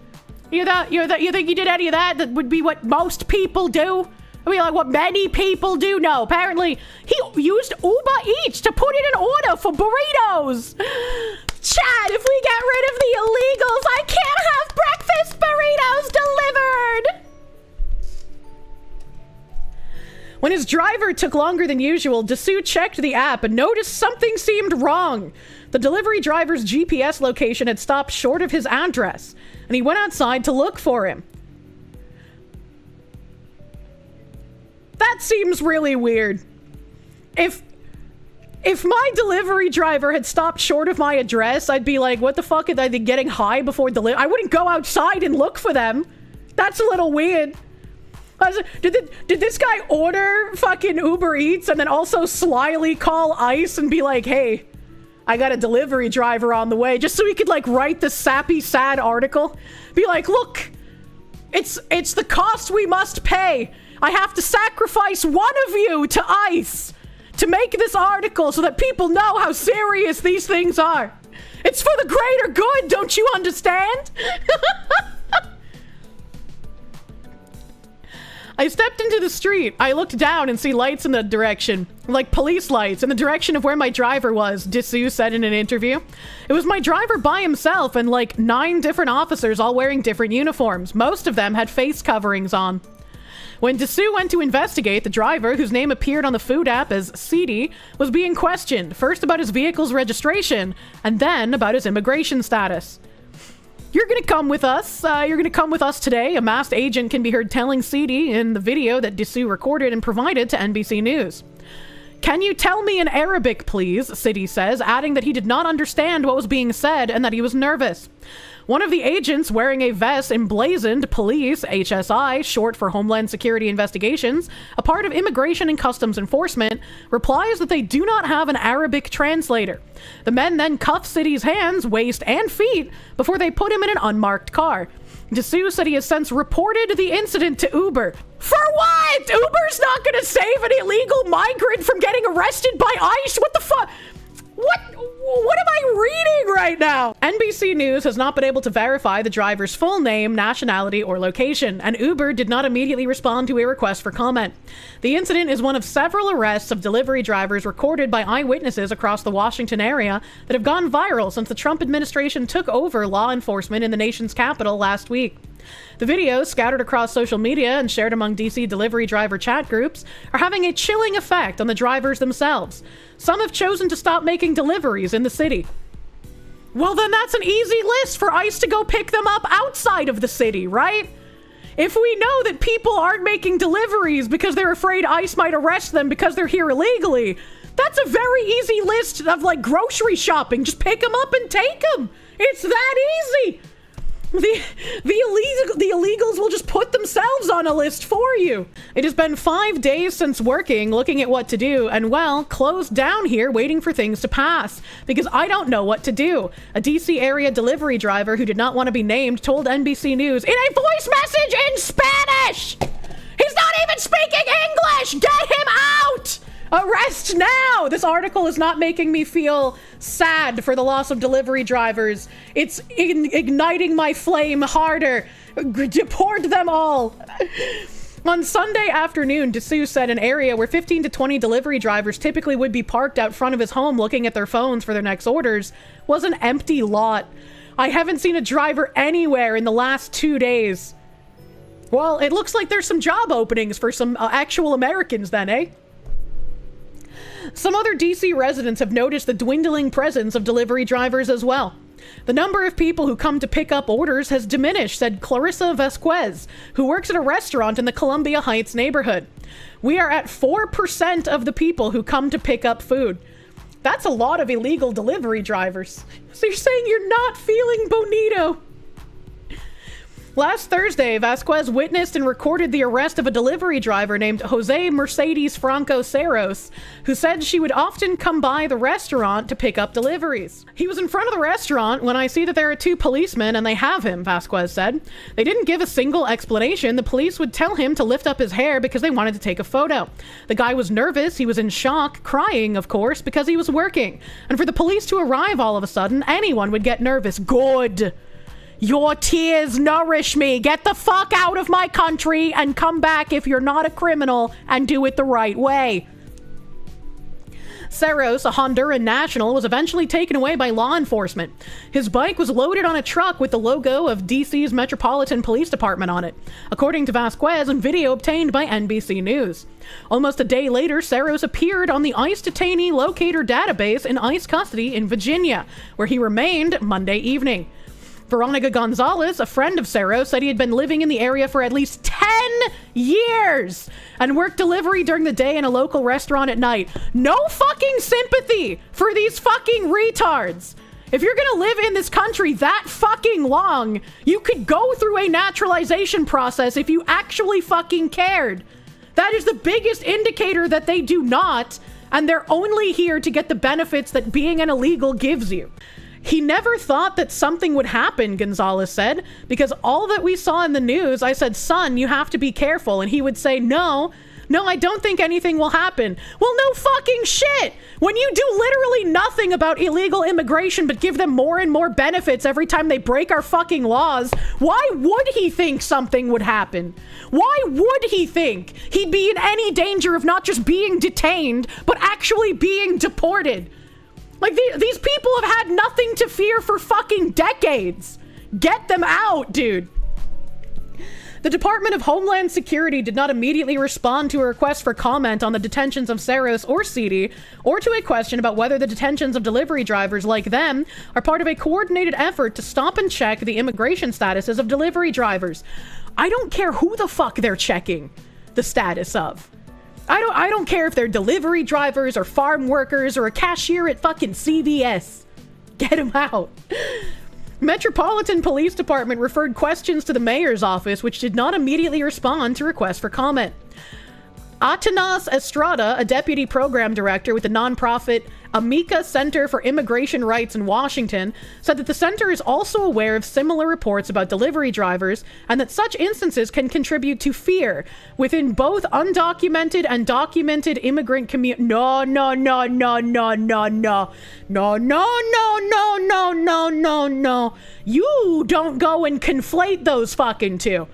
Speaker 1: You think he did any of that? That would be what most people do? I mean, like what many people do? No, apparently he used Uber Eats to put in an order for burritos. Chad, if we get rid of the illegals, I can't have breakfast burritos delivered. When his driver took longer than usual, Dessou checked the app and noticed something seemed wrong. The delivery driver's GPS location had stopped short of his address, and he went outside to look for him. That seems really weird. If my delivery driver had stopped short of my address, I'd be like, what the fuck, are they getting high before delivery? I wouldn't go outside and look for them. That's a little weird. Did this guy order fucking Uber Eats and then also slyly call ICE and be like, hey, I got a delivery driver on the way, just so he could like write the sappy, sad article? Be like, look, it's the cost we must pay. I have to sacrifice one of you to ICE to make this article so that people know how serious these things are. It's for the greater good, don't you understand? I stepped into the street. I looked down and see lights in the direction, like police lights, in the direction of where my driver was, Dessou said in an interview. It was my driver by himself and like 9 different officers all wearing different uniforms. Most of them had face coverings on. When Dessou went to investigate, the driver, whose name appeared on the food app as Sidi, was being questioned, first about his vehicle's registration, and then about his immigration status. You're gonna come with us. You're gonna come with us today. A masked agent can be heard telling Sidi in the video that Dessou recorded and provided to NBC News. Can you tell me in Arabic, please? Sidi says, adding that he did not understand what was being said and that he was nervous. One of the agents, wearing a vest emblazoned Police, HSI, short for Homeland Security Investigations, a part of Immigration and Customs Enforcement, replies that they do not have an Arabic translator. The men then cuff Sidi's hands, waist, and feet before they put him in an unmarked car. Dessou said he has since reported the incident to Uber. For what? Uber's not gonna save an illegal migrant from getting arrested by ICE? What the fuck? What am I reading right now? NBC News has not been able to verify the driver's full name, nationality, or location, and Uber did not immediately respond to a request for comment. The incident is one of several arrests of delivery drivers recorded by eyewitnesses across the Washington area that have gone viral since the Trump administration took over law enforcement in the nation's capital last week. The videos, scattered across social media and shared among DC delivery driver chat groups, are having a chilling effect on the drivers themselves. Some have chosen to stop making deliveries in the city. Well, then that's an easy list for ICE to go pick them up outside of the city, right? If we know that people aren't making deliveries because they're afraid ICE might arrest them because they're here illegally, that's a very easy list of like grocery shopping. Just pick them up and take them. It's that easy. The illegals will just put themselves on a list for you. It has been 5 days since working, looking at what to do, and well, closed down here waiting for things to pass because I don't know what to do. A DC area delivery driver who did not want to be named told NBC News in a voice message in Spanish. He's not even speaking English. Get him out. Arrest now! This article is not making me feel sad for the loss of delivery drivers. It's igniting my flame harder. Deport them all. On Sunday afternoon, Dessou said an area where 15 to 20 delivery drivers typically would be parked out front of his home looking at their phones for their next orders was an empty lot. I haven't seen a driver anywhere in the last 2 days. Well, it looks like there's some job openings for some actual Americans then, eh? Some other DC residents have noticed the dwindling presence of delivery drivers as well. The number of people who come to pick up orders has diminished, said Clarissa Vasquez, who works at a restaurant in the Columbia Heights neighborhood. We are at 4% of the people who come to pick up food. That's a lot of illegal delivery drivers. So you're saying you're not feeling bonito? Last Thursday, Vasquez witnessed and recorded the arrest of a delivery driver named Jose Mercedes Franco Ceros, who said she would often come by the restaurant to pick up deliveries. He was in front of the restaurant when I see that there are 2 policemen and they have him, Vasquez said. They didn't give a single explanation. The police would tell him to lift up his hair because they wanted to take a photo. The guy was nervous. He was in shock, crying, of course, because he was working. And for the police to arrive all of a sudden, anyone would get nervous. Good. Your tears nourish me. Get the fuck out of my country and come back if you're not a criminal and do it the right way. Serros, a Honduran national, was eventually taken away by law enforcement. His bike was loaded on a truck with the logo of DC's Metropolitan Police Department on it, according to Vasquez and video obtained by NBC News. Almost a day later, Serros appeared on the ICE detainee locator database in ICE custody in Virginia, where he remained Monday evening. Veronica Gonzalez, a friend of Serros, said he had been living in the area for at least 10 years and worked delivery during the day in a local restaurant at night. No fucking sympathy for these fucking retards. If you're gonna live in this country that fucking long, you could go through a naturalization process if you actually fucking cared. That is the biggest indicator that they do not, and they're only here to get the benefits that being an illegal gives you. He never thought that something would happen, Gonzalez said, because all that we saw in the news, I said, son, you have to be careful. And he would say, no, I don't think anything will happen. Well, no fucking shit. When you do literally nothing about illegal immigration but give them more and more benefits every time they break our fucking laws, why would he think something would happen? Why would he think he'd be in any danger of not just being detained, but actually being deported? Like, these people have had nothing to fear for fucking decades. Get them out, dude. The Department of Homeland Security did not immediately respond to a request for comment on the detentions of Serros or Seedy, or to a question about whether the detentions of delivery drivers like them are part of a coordinated effort to stop and check the immigration statuses of delivery drivers. I don't care who the fuck they're checking the status of. I don't care if they're delivery drivers or farm workers or a cashier at fucking CVS. Get them out. Metropolitan Police Department referred questions to the mayor's office, which did not immediately respond to requests for comment. Atanas Estrada, a deputy program director with the nonprofit Amica Center for Immigration Rights in Washington, said that the center is also aware of similar reports about delivery drivers and that such instances can contribute to fear within both undocumented and documented immigrant community. No. You don't go and conflate those fucking two.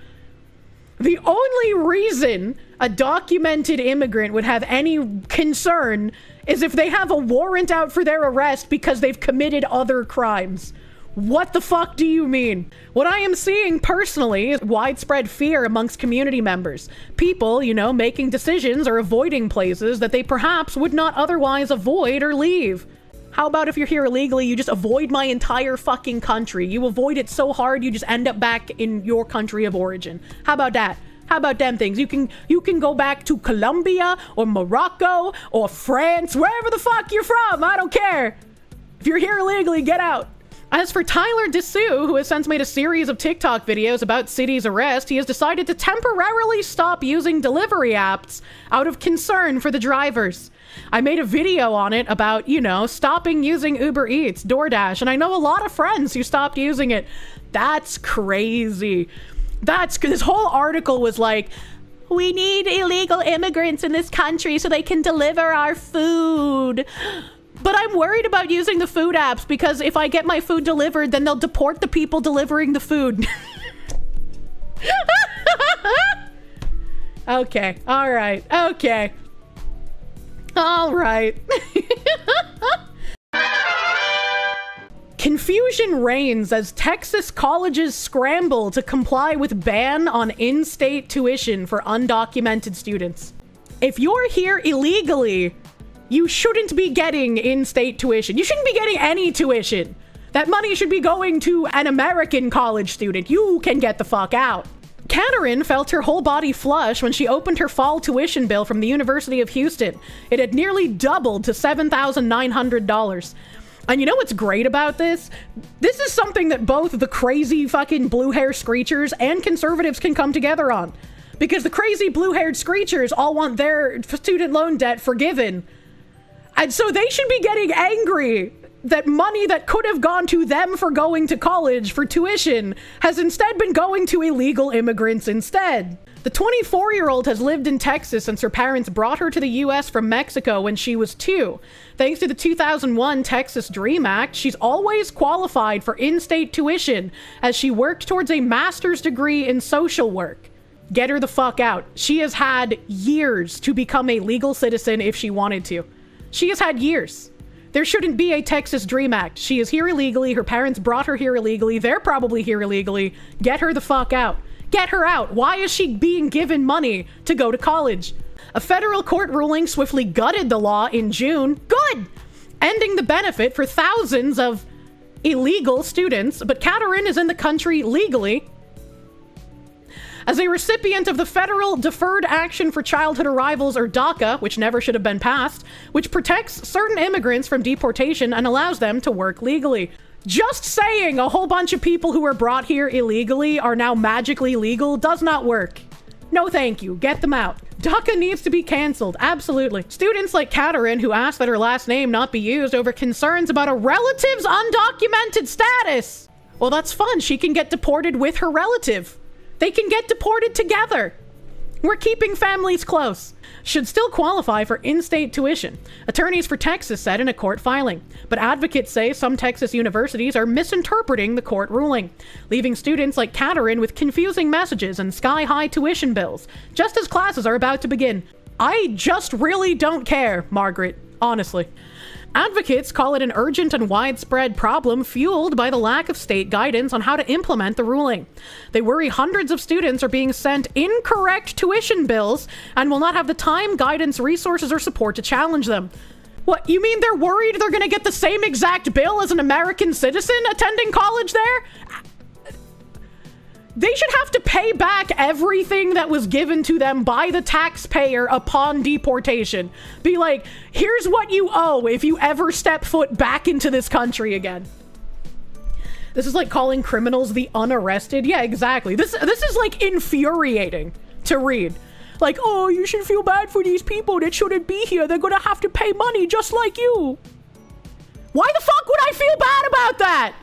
Speaker 1: The only reason a documented immigrant would have any concern is if they have a warrant out for their arrest because they've committed other crimes. What the fuck do you mean? What I am seeing personally is widespread fear amongst community members. People, making decisions or avoiding places that they perhaps would not otherwise avoid or leave. How about if you're here illegally, you just avoid my entire fucking country? You avoid it so hard, you just end up back in your country of origin. How about that? How about them things? You can go back to Colombia or Morocco or France, wherever the fuck you're from. I don't care. If you're here illegally, get out. As for Tyler Dessou, who has since made a series of TikTok videos about Seedy's arrest, he has decided to temporarily stop using delivery apps out of concern for the drivers. I made a video on it about, stopping using Uber Eats, DoorDash, and I know a lot of friends who stopped using it. That's crazy. This whole article was like, we need illegal immigrants in this country so they can deliver our food. But I'm worried about using the food apps because if I get my food delivered, then they'll deport the people delivering the food. Okay. All right. Okay. All right. Confusion reigns as Texas colleges scramble to comply with ban on in-state tuition for undocumented students. If you're here illegally, you shouldn't be getting in-state tuition. You shouldn't be getting any tuition. That money should be going to an American college student. You can get the fuck out. Caterin felt her whole body flush when she opened her fall tuition bill from the University of Houston. It had nearly doubled to $7,900. And you know what's great about this? This is something that both the crazy fucking blue-hair screechers and conservatives can come together on. Because the crazy blue-haired screechers all want their student loan debt forgiven. And so they should be getting angry that money that could have gone to them for going to college for tuition has instead been going to illegal immigrants instead. The 24-year-old has lived in Texas since her parents brought her to the U.S. from Mexico when she was 2. Thanks to the 2001 Texas DREAM Act, she's always qualified for in-state tuition as she worked towards a master's degree in social work. Get her the fuck out. She has had years to become a legal citizen if she wanted to. She has had years. There shouldn't be a Texas Dream Act. She is here illegally. Her parents brought her here illegally. They're probably here illegally. Get her the fuck out. Get her out. Why is she being given money to go to college? A federal court ruling swiftly gutted the law in June. Good! Ending the benefit for thousands of illegal students, but Caterin is in the country legally as a recipient of the Federal Deferred Action for Childhood Arrivals, or DACA, which never should have been passed, which protects certain immigrants from deportation and allows them to work legally. Just saying a whole bunch of people who were brought here illegally are now magically legal does not work. No thank you. Get them out. DACA needs to be canceled. Absolutely. Students like Caterin, who asked that her last name not be used over concerns about a relative's undocumented status. Well, that's fun. She can get deported with her relative. They can get deported together. We're keeping families close. Should still qualify for in-state tuition, attorneys for Texas said in a court filing. But advocates say some Texas universities are misinterpreting the court ruling, leaving students like Caterin with confusing messages and sky-high tuition bills, just as classes are about to begin. I just really don't care, Margaret, honestly. Advocates call it an urgent and widespread problem fueled by the lack of state guidance on how to implement the ruling. They worry hundreds of students are being sent incorrect tuition bills and will not have the time, guidance, resources, or support to challenge them. What, you mean they're worried they're going to get the same exact bill as an American citizen attending college there? They should have to pay back everything that was given to them by the taxpayer upon deportation. Be like, here's what you owe if you ever step foot back into this country again. This is like calling criminals the unarrested. Yeah, exactly. This is like infuriating to read. Like, oh, you should feel bad for these people that shouldn't be here. They're gonna have to pay money just like you. Why the fuck would I feel bad about that?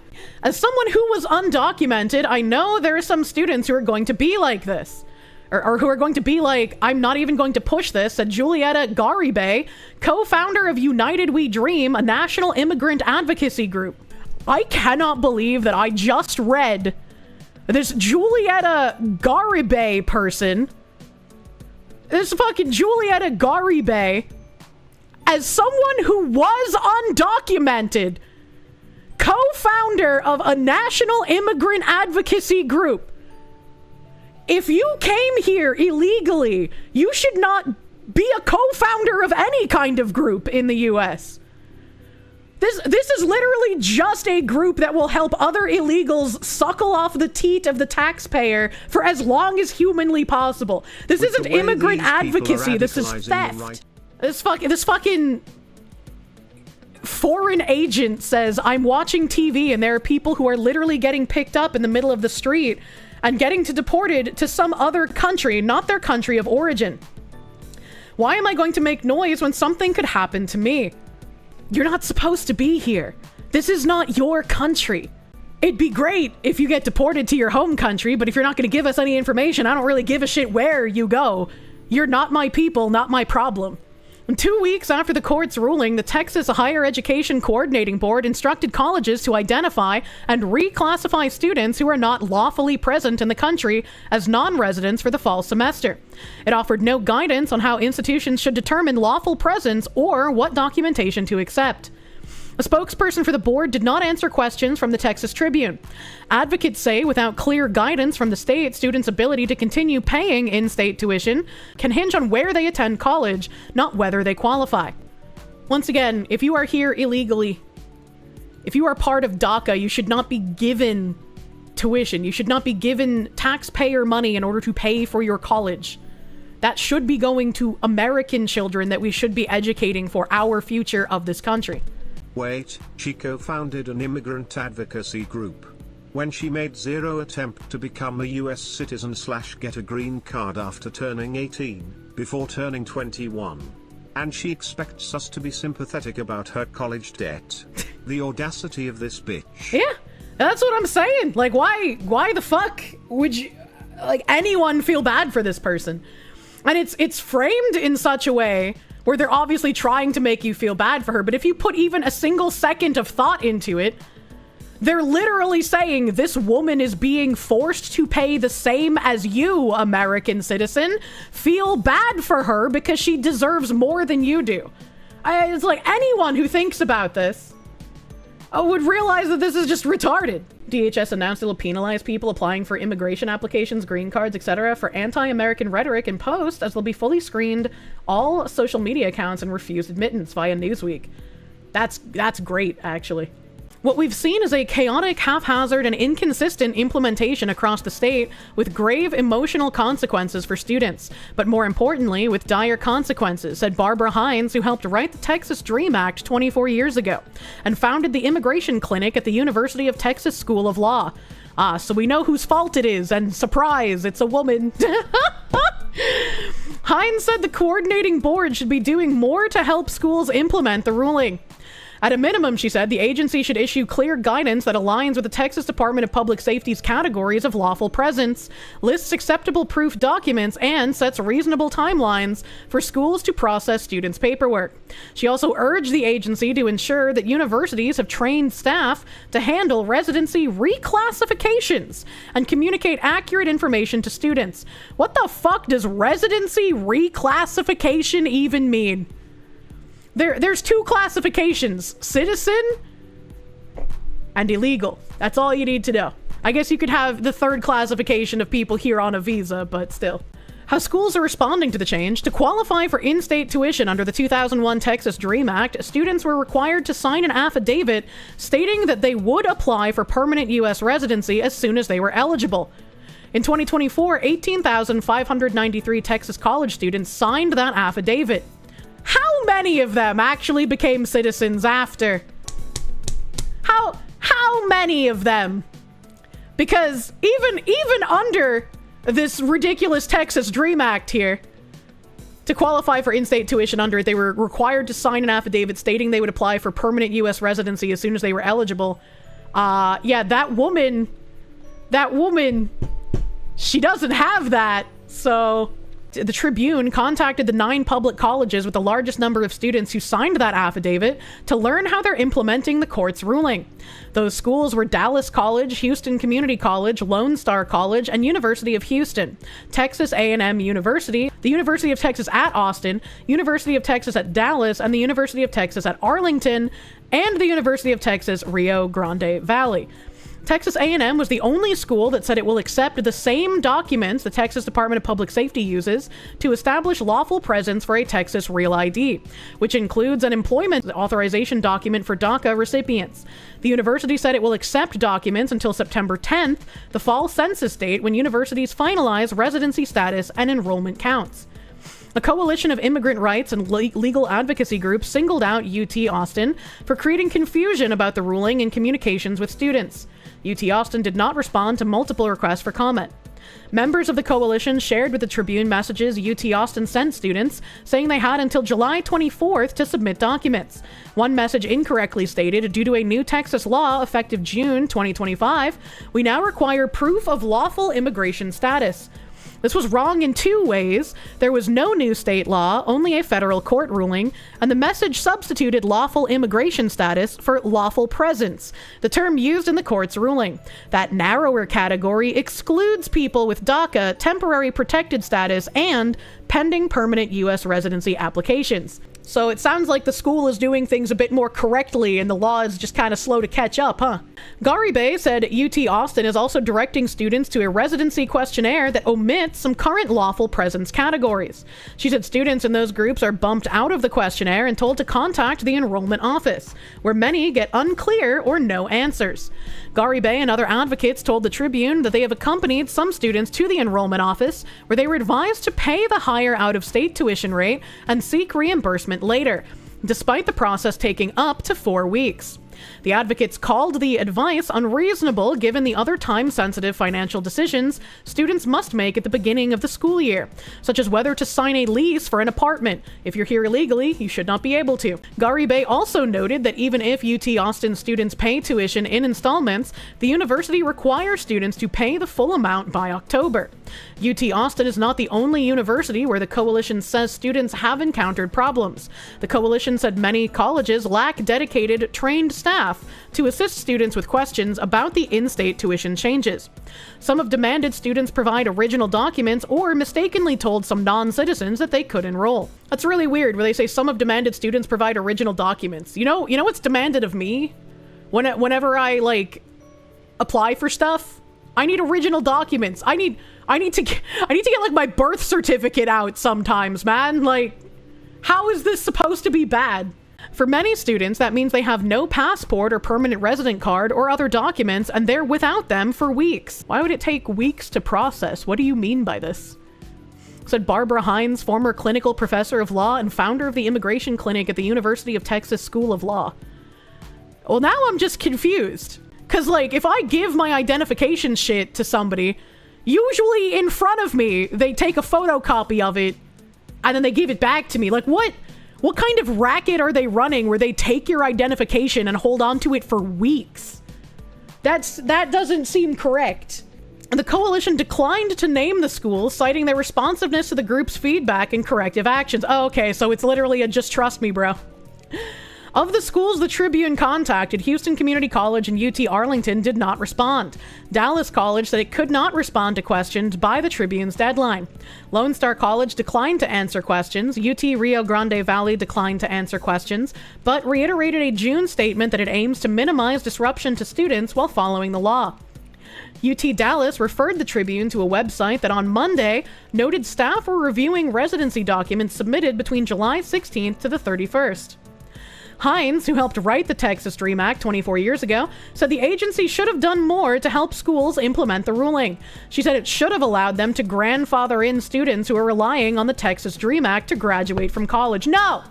Speaker 1: As someone who was undocumented, I know there are some students who are going to be like this. Or who are going to be like, I'm not even going to push this, said Julieta Garibay, co-founder of United We Dream, a national immigrant advocacy group. I cannot believe that I just read this Julieta Garibay person, this fucking Julieta Garibay, as someone who was undocumented, co-founder of a national immigrant advocacy group. If you came here illegally, you should not be a co-founder of any kind of group in the US. This is literally just a group that will help other illegals suckle off the teat of the taxpayer for as long as humanly possible. This isn't immigrant advocacy, this is theft. This fucking foreign agent says, I'm watching TV and there are people who are literally getting picked up in the middle of the street and getting deported to some other country, not their country of origin. Why am I going to make noise when something could happen to me? You're not supposed to be here. This is not your country. It'd be great if you get deported to your home country, but if you're not going to give us any information, I don't really give a shit where you go. You're not my people, not my problem. And 2 weeks after the court's ruling, the Texas Higher Education Coordinating Board instructed colleges to identify and reclassify students who are not lawfully present in the country as non-residents for the fall semester. It offered no guidance on how institutions should determine lawful presence or what documentation to accept. A spokesperson for the board did not answer questions from the Texas Tribune. Advocates say without clear guidance from the state, students' ability to continue paying in-state tuition can hinge on where they attend college, not whether they qualify. Once again, if you are here illegally, if you are part of DACA, you should not be given tuition. You should not be given taxpayer money in order to pay for your college. That should be going to American children that we should be educating for our future of this country.
Speaker 2: Wait, she co-founded an immigrant advocacy group. When she made zero attempt to become a US citizen / get a green card after turning 18, before turning 21. And she expects us to be sympathetic about her college debt. The audacity of this bitch.
Speaker 1: Yeah, that's what I'm saying. Like, why the fuck would you, like, anyone feel bad for this person? And it's framed in such a way where they're obviously trying to make you feel bad for her, but if you put even a single second of thought into it, they're literally saying this woman is being forced to pay the same as you, American citizen. Feel bad for her because she deserves more than you do. It's like anyone who thinks about this would realize that this is just retarded. DHS announced it will penalize people applying for immigration applications, green cards, etc. for anti-American rhetoric and posts, as they'll be fully screened all social media accounts and refused admittance via Newsweek. That's great, actually. What we've seen is a chaotic, haphazard, and inconsistent implementation across the state with grave emotional consequences for students, but more importantly, with dire consequences, said Barbara Hines, who helped write the Texas DREAM Act 24 years ago and founded the Immigration Clinic at the University of Texas School of Law. So we know whose fault it is, and surprise, it's a woman. Hines said the coordinating board should be doing more to help schools implement the ruling. At a minimum, she said, the agency should issue clear guidance that aligns with the Texas Department of Public Safety's categories of lawful presence, lists acceptable proof documents, and sets reasonable timelines for schools to process students' paperwork. She also urged the agency to ensure that universities have trained staff to handle residency reclassifications and communicate accurate information to students. What the fuck does residency reclassification even mean? There's two classifications, citizen and illegal. That's all you need to know. I guess you could have the third classification of people here on a visa, but still. How schools are responding to the change. To qualify for in-state tuition under the 2001 Texas DREAM Act, students were required to sign an affidavit stating that they would apply for permanent U.S. residency as soon as they were eligible. In 2024, 18,593 Texas college students signed that affidavit. How many of them actually became citizens after? How many of them? Because even under this ridiculous Texas DREAM Act here, to qualify for in-state tuition under it, they were required to sign an affidavit stating they would apply for permanent U.S. residency as soon as they were eligible. Yeah, that woman, she doesn't have that, so... The Tribune contacted the 9 public colleges with the largest number of students who signed that affidavit to learn how they're implementing the court's ruling. Those schools were Dallas College, Houston Community College, Lone Star College, and University of Houston, Texas A&M University, the University of Texas at Austin, University of Texas at Dallas, and the University of Texas at Arlington, and the University of Texas Rio Grande Valley. Texas A&M was the only school that said it will accept the same documents the Texas Department of Public Safety uses to establish lawful presence for a Texas Real ID, which includes an employment authorization document for DACA recipients. The university said it will accept documents until September 10th, the fall census date when universities finalize residency status and enrollment counts. A coalition of immigrant rights and legal advocacy groups singled out UT Austin for creating confusion about the ruling in communications with students. UT Austin did not respond to multiple requests for comment. Members of the coalition shared with the Tribune messages UT Austin sent students, saying they had until July 24th to submit documents. One message incorrectly stated, due to a new Texas law effective June 2025, we now require proof of lawful immigration status. This was wrong in 2 ways. There was no new state law, only a federal court ruling, and the message substituted lawful immigration status for lawful presence, the term used in the court's ruling. That narrower category excludes people with DACA, temporary protected status, and pending permanent U.S. residency applications. So it sounds like the school is doing things a bit more correctly and the law is just kind of slow to catch up, huh? Garibay said UT Austin is also directing students to a residency questionnaire that omits some current lawful presence categories. She said students in those groups are bumped out of the questionnaire and told to contact the enrollment office, where many get unclear or no answers. Garibay and other advocates told the Tribune that they have accompanied some students to the enrollment office, where they were advised to pay the higher out-of-state tuition rate and seek reimbursement later, despite the process taking up to 4 weeks. The advocates called the advice unreasonable given the other time-sensitive financial decisions students must make at the beginning of the school year, such as whether to sign a lease for an apartment. If you're here illegally, you should not be able to. Garibay also noted that even if UT Austin students pay tuition in installments, the university requires students to pay the full amount by October. UT Austin is not the only university where the coalition says students have encountered problems. The coalition said many colleges lack dedicated, trained staff to assist students with questions about the in-state tuition changes. Some have demanded students provide original documents or mistakenly told some non-citizens that they could enroll. That's really weird where they say some have demanded students provide original documents. You know what's demanded of me? Whenever I, like, apply for stuff, I need original documents. I need to get like my birth certificate out sometimes, man. Like, how is this supposed to be bad? For many students, that means they have no passport or permanent resident card or other documents, and they're without them for weeks. Why would it take weeks to process? What do you mean by this? Said Barbara Hines, former clinical professor of law and founder of the immigration clinic at the University of Texas School of Law. Well, now I'm just confused. Because, like, if I give my identification shit to somebody, usually in front of me, they take a photocopy of it, and then they give it back to me. Like, what kind of racket are they running where they take your identification and hold on to it for weeks? That doesn't seem correct. The coalition declined to name the school, citing their responsiveness to the group's feedback and corrective actions. Oh, okay, so it's literally a just trust me, bro. Of the schools the Tribune contacted, Houston Community College and UT Arlington did not respond. Dallas College said it could not respond to questions by the Tribune's deadline. Lone Star College declined to answer questions. UT Rio Grande Valley declined to answer questions, but reiterated a June statement that it aims to minimize disruption to students while following the law. UT Dallas referred the Tribune to a website that on Monday noted staff were reviewing residency documents submitted between July 16th to the 31st. Hines, who helped write the Texas DREAM Act 24 years ago, said the agency should have done more to help schools implement the ruling. She said it should have allowed them to grandfather in students who are relying on the Texas DREAM Act to graduate from college. No,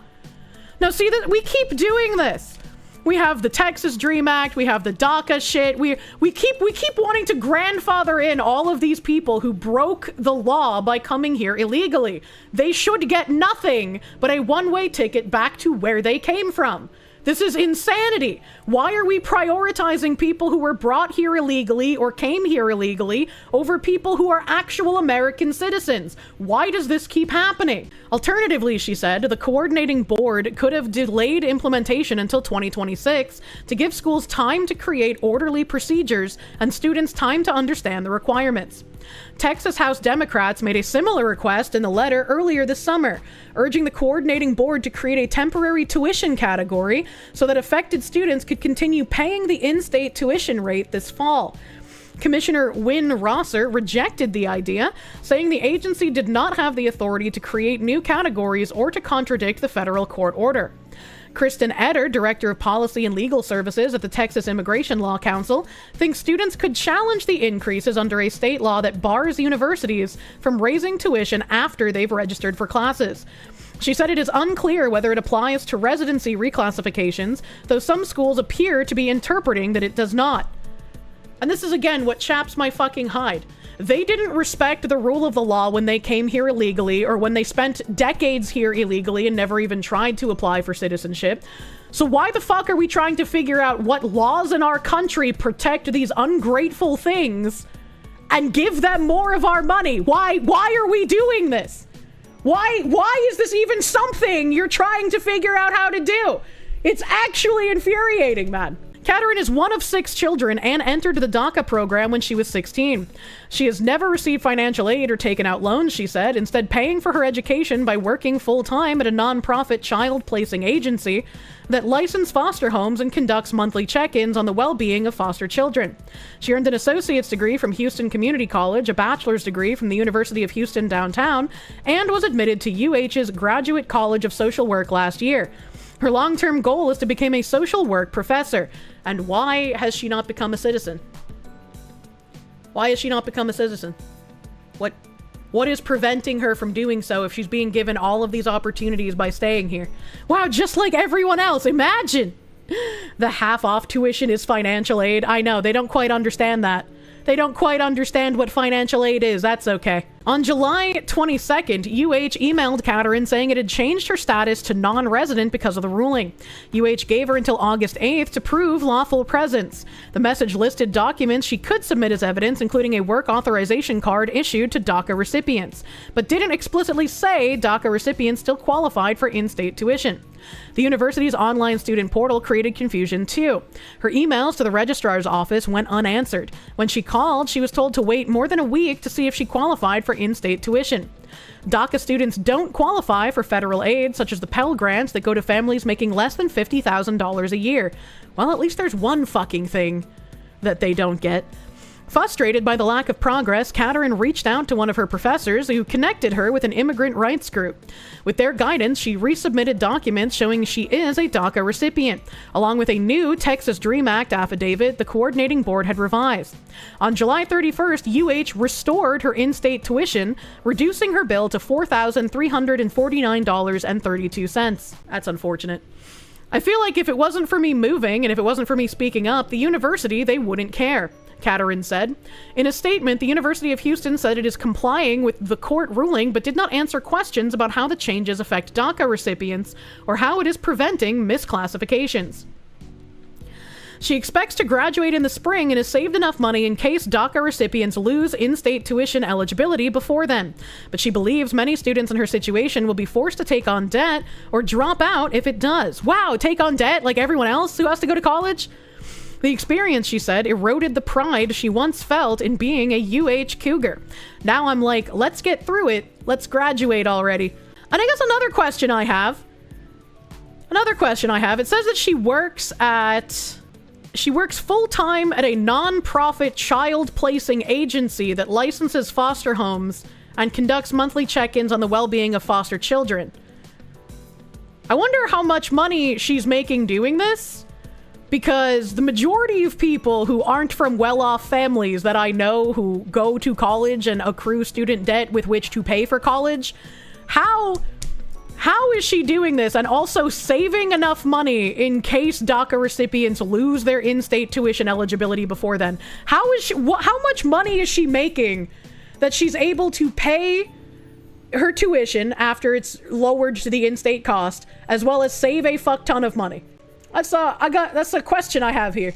Speaker 1: see that we keep doing this. We have the Texas DREAM Act, we have the DACA shit. We keep wanting to grandfather in all of these people who broke the law by coming here illegally. They should get nothing but a one-way ticket back to where they came from. This is insanity. Why are we prioritizing people who were brought here illegally or came here illegally over people who are actual American citizens? Why does this keep happening? Alternatively, she said, the coordinating board could have delayed implementation until 2026 to give schools time to create orderly procedures and students time to understand the requirements. Texas House Democrats made a similar request in the letter earlier this summer, urging the coordinating board to create a temporary tuition category so that affected students could continue paying the in-state tuition rate this fall. Commissioner Wynn Rosser rejected the idea, saying the agency did not have the authority to create new categories or to contradict the federal court order. Kristen Etter, Director of Policy and Legal Services at the Texas Immigration Law Council, thinks students could challenge the increases under a state law that bars universities from raising tuition after they've registered for classes. She said it is unclear whether it applies to residency reclassifications, though some schools appear to be interpreting that it does not. And this is again what chaps my fucking hide. They didn't respect the rule of the law when they came here illegally or when they spent decades here illegally and never even tried to apply for citizenship. So why the fuck are we trying to figure out what laws in our country protect these ungrateful things and give them more of our money? Why are we doing this? Why is this even something you're trying to figure out how to do? It's actually infuriating, man. Caterine is one of 6 children and entered the DACA program when she was 16. She has never received financial aid or taken out loans, she said, instead paying for her education by working full-time at a nonprofit child-placing agency that licenses foster homes and conducts monthly check-ins on the well-being of foster children. She earned an associate's degree from Houston Community College, a bachelor's degree from the University of Houston downtown, and was admitted to UH's Graduate College of Social Work last year. Her long-term goal is to become a social work professor. And why has she not become a citizen? Why has she not become a citizen? What is preventing her from doing so if she's being given all of these opportunities by staying here? Wow, just like everyone else. Imagine! The half-off tuition is financial aid. I know, they don't quite understand that. They don't quite understand what financial aid is. That's okay. On July 22nd, UH emailed Caterine saying it had changed her status to non-resident because of the ruling. UH gave her until August 8th to prove lawful presence. The message listed documents she could submit as evidence, including a work authorization card issued to DACA recipients, but didn't explicitly say DACA recipients still qualified for in-state tuition. The university's online student portal created confusion too. Her emails to the registrar's office went unanswered. When she called, she was told to wait more than a week to see if she qualified for in-state tuition. DACA students don't qualify for federal aid, such as the Pell Grants that go to families making less than $50,000 a year. Well, at least there's one fucking thing that they don't get. Frustrated by the lack of progress, Caterin reached out to one of her professors who connected her with an immigrant rights group. With their guidance, she resubmitted documents showing she is a DACA recipient, along with a new Texas DREAM Act affidavit the coordinating board had revised. On July 31st, UH restored her in-state tuition, reducing her bill to $4,349.32. That's unfortunate. I feel like if it wasn't for me moving and if it wasn't for me speaking up, the university, they wouldn't care, Caterin said. In a statement, the University of Houston said it is complying with the court ruling, but did not answer questions about how the changes affect DACA recipients or how it is preventing misclassifications. She expects to graduate in the spring and has saved enough money in case DACA recipients lose in-state tuition eligibility before then. But she believes many students in her situation will be forced to take on debt or drop out if it does. Wow, take on debt like everyone else who has to go to college? The experience, she said, eroded the pride she once felt in being a UH cougar. Now I'm like, let's get through it. Let's graduate already. And I guess another question I have, it says that she works full-time at a non-profit child-placing agency that licenses foster homes and conducts monthly check-ins on the well-being of foster children. I wonder how much money she's making doing this, because the majority of people who aren't from well-off families that I know who go to college and accrue student debt with which to pay for college, how is she doing this and also saving enough money in case DACA recipients lose their in-state tuition eligibility before then? How much money is she making that she's able to pay her tuition after it's lowered to the in-state cost, as well as save a fuck ton of money? That's a question I have here.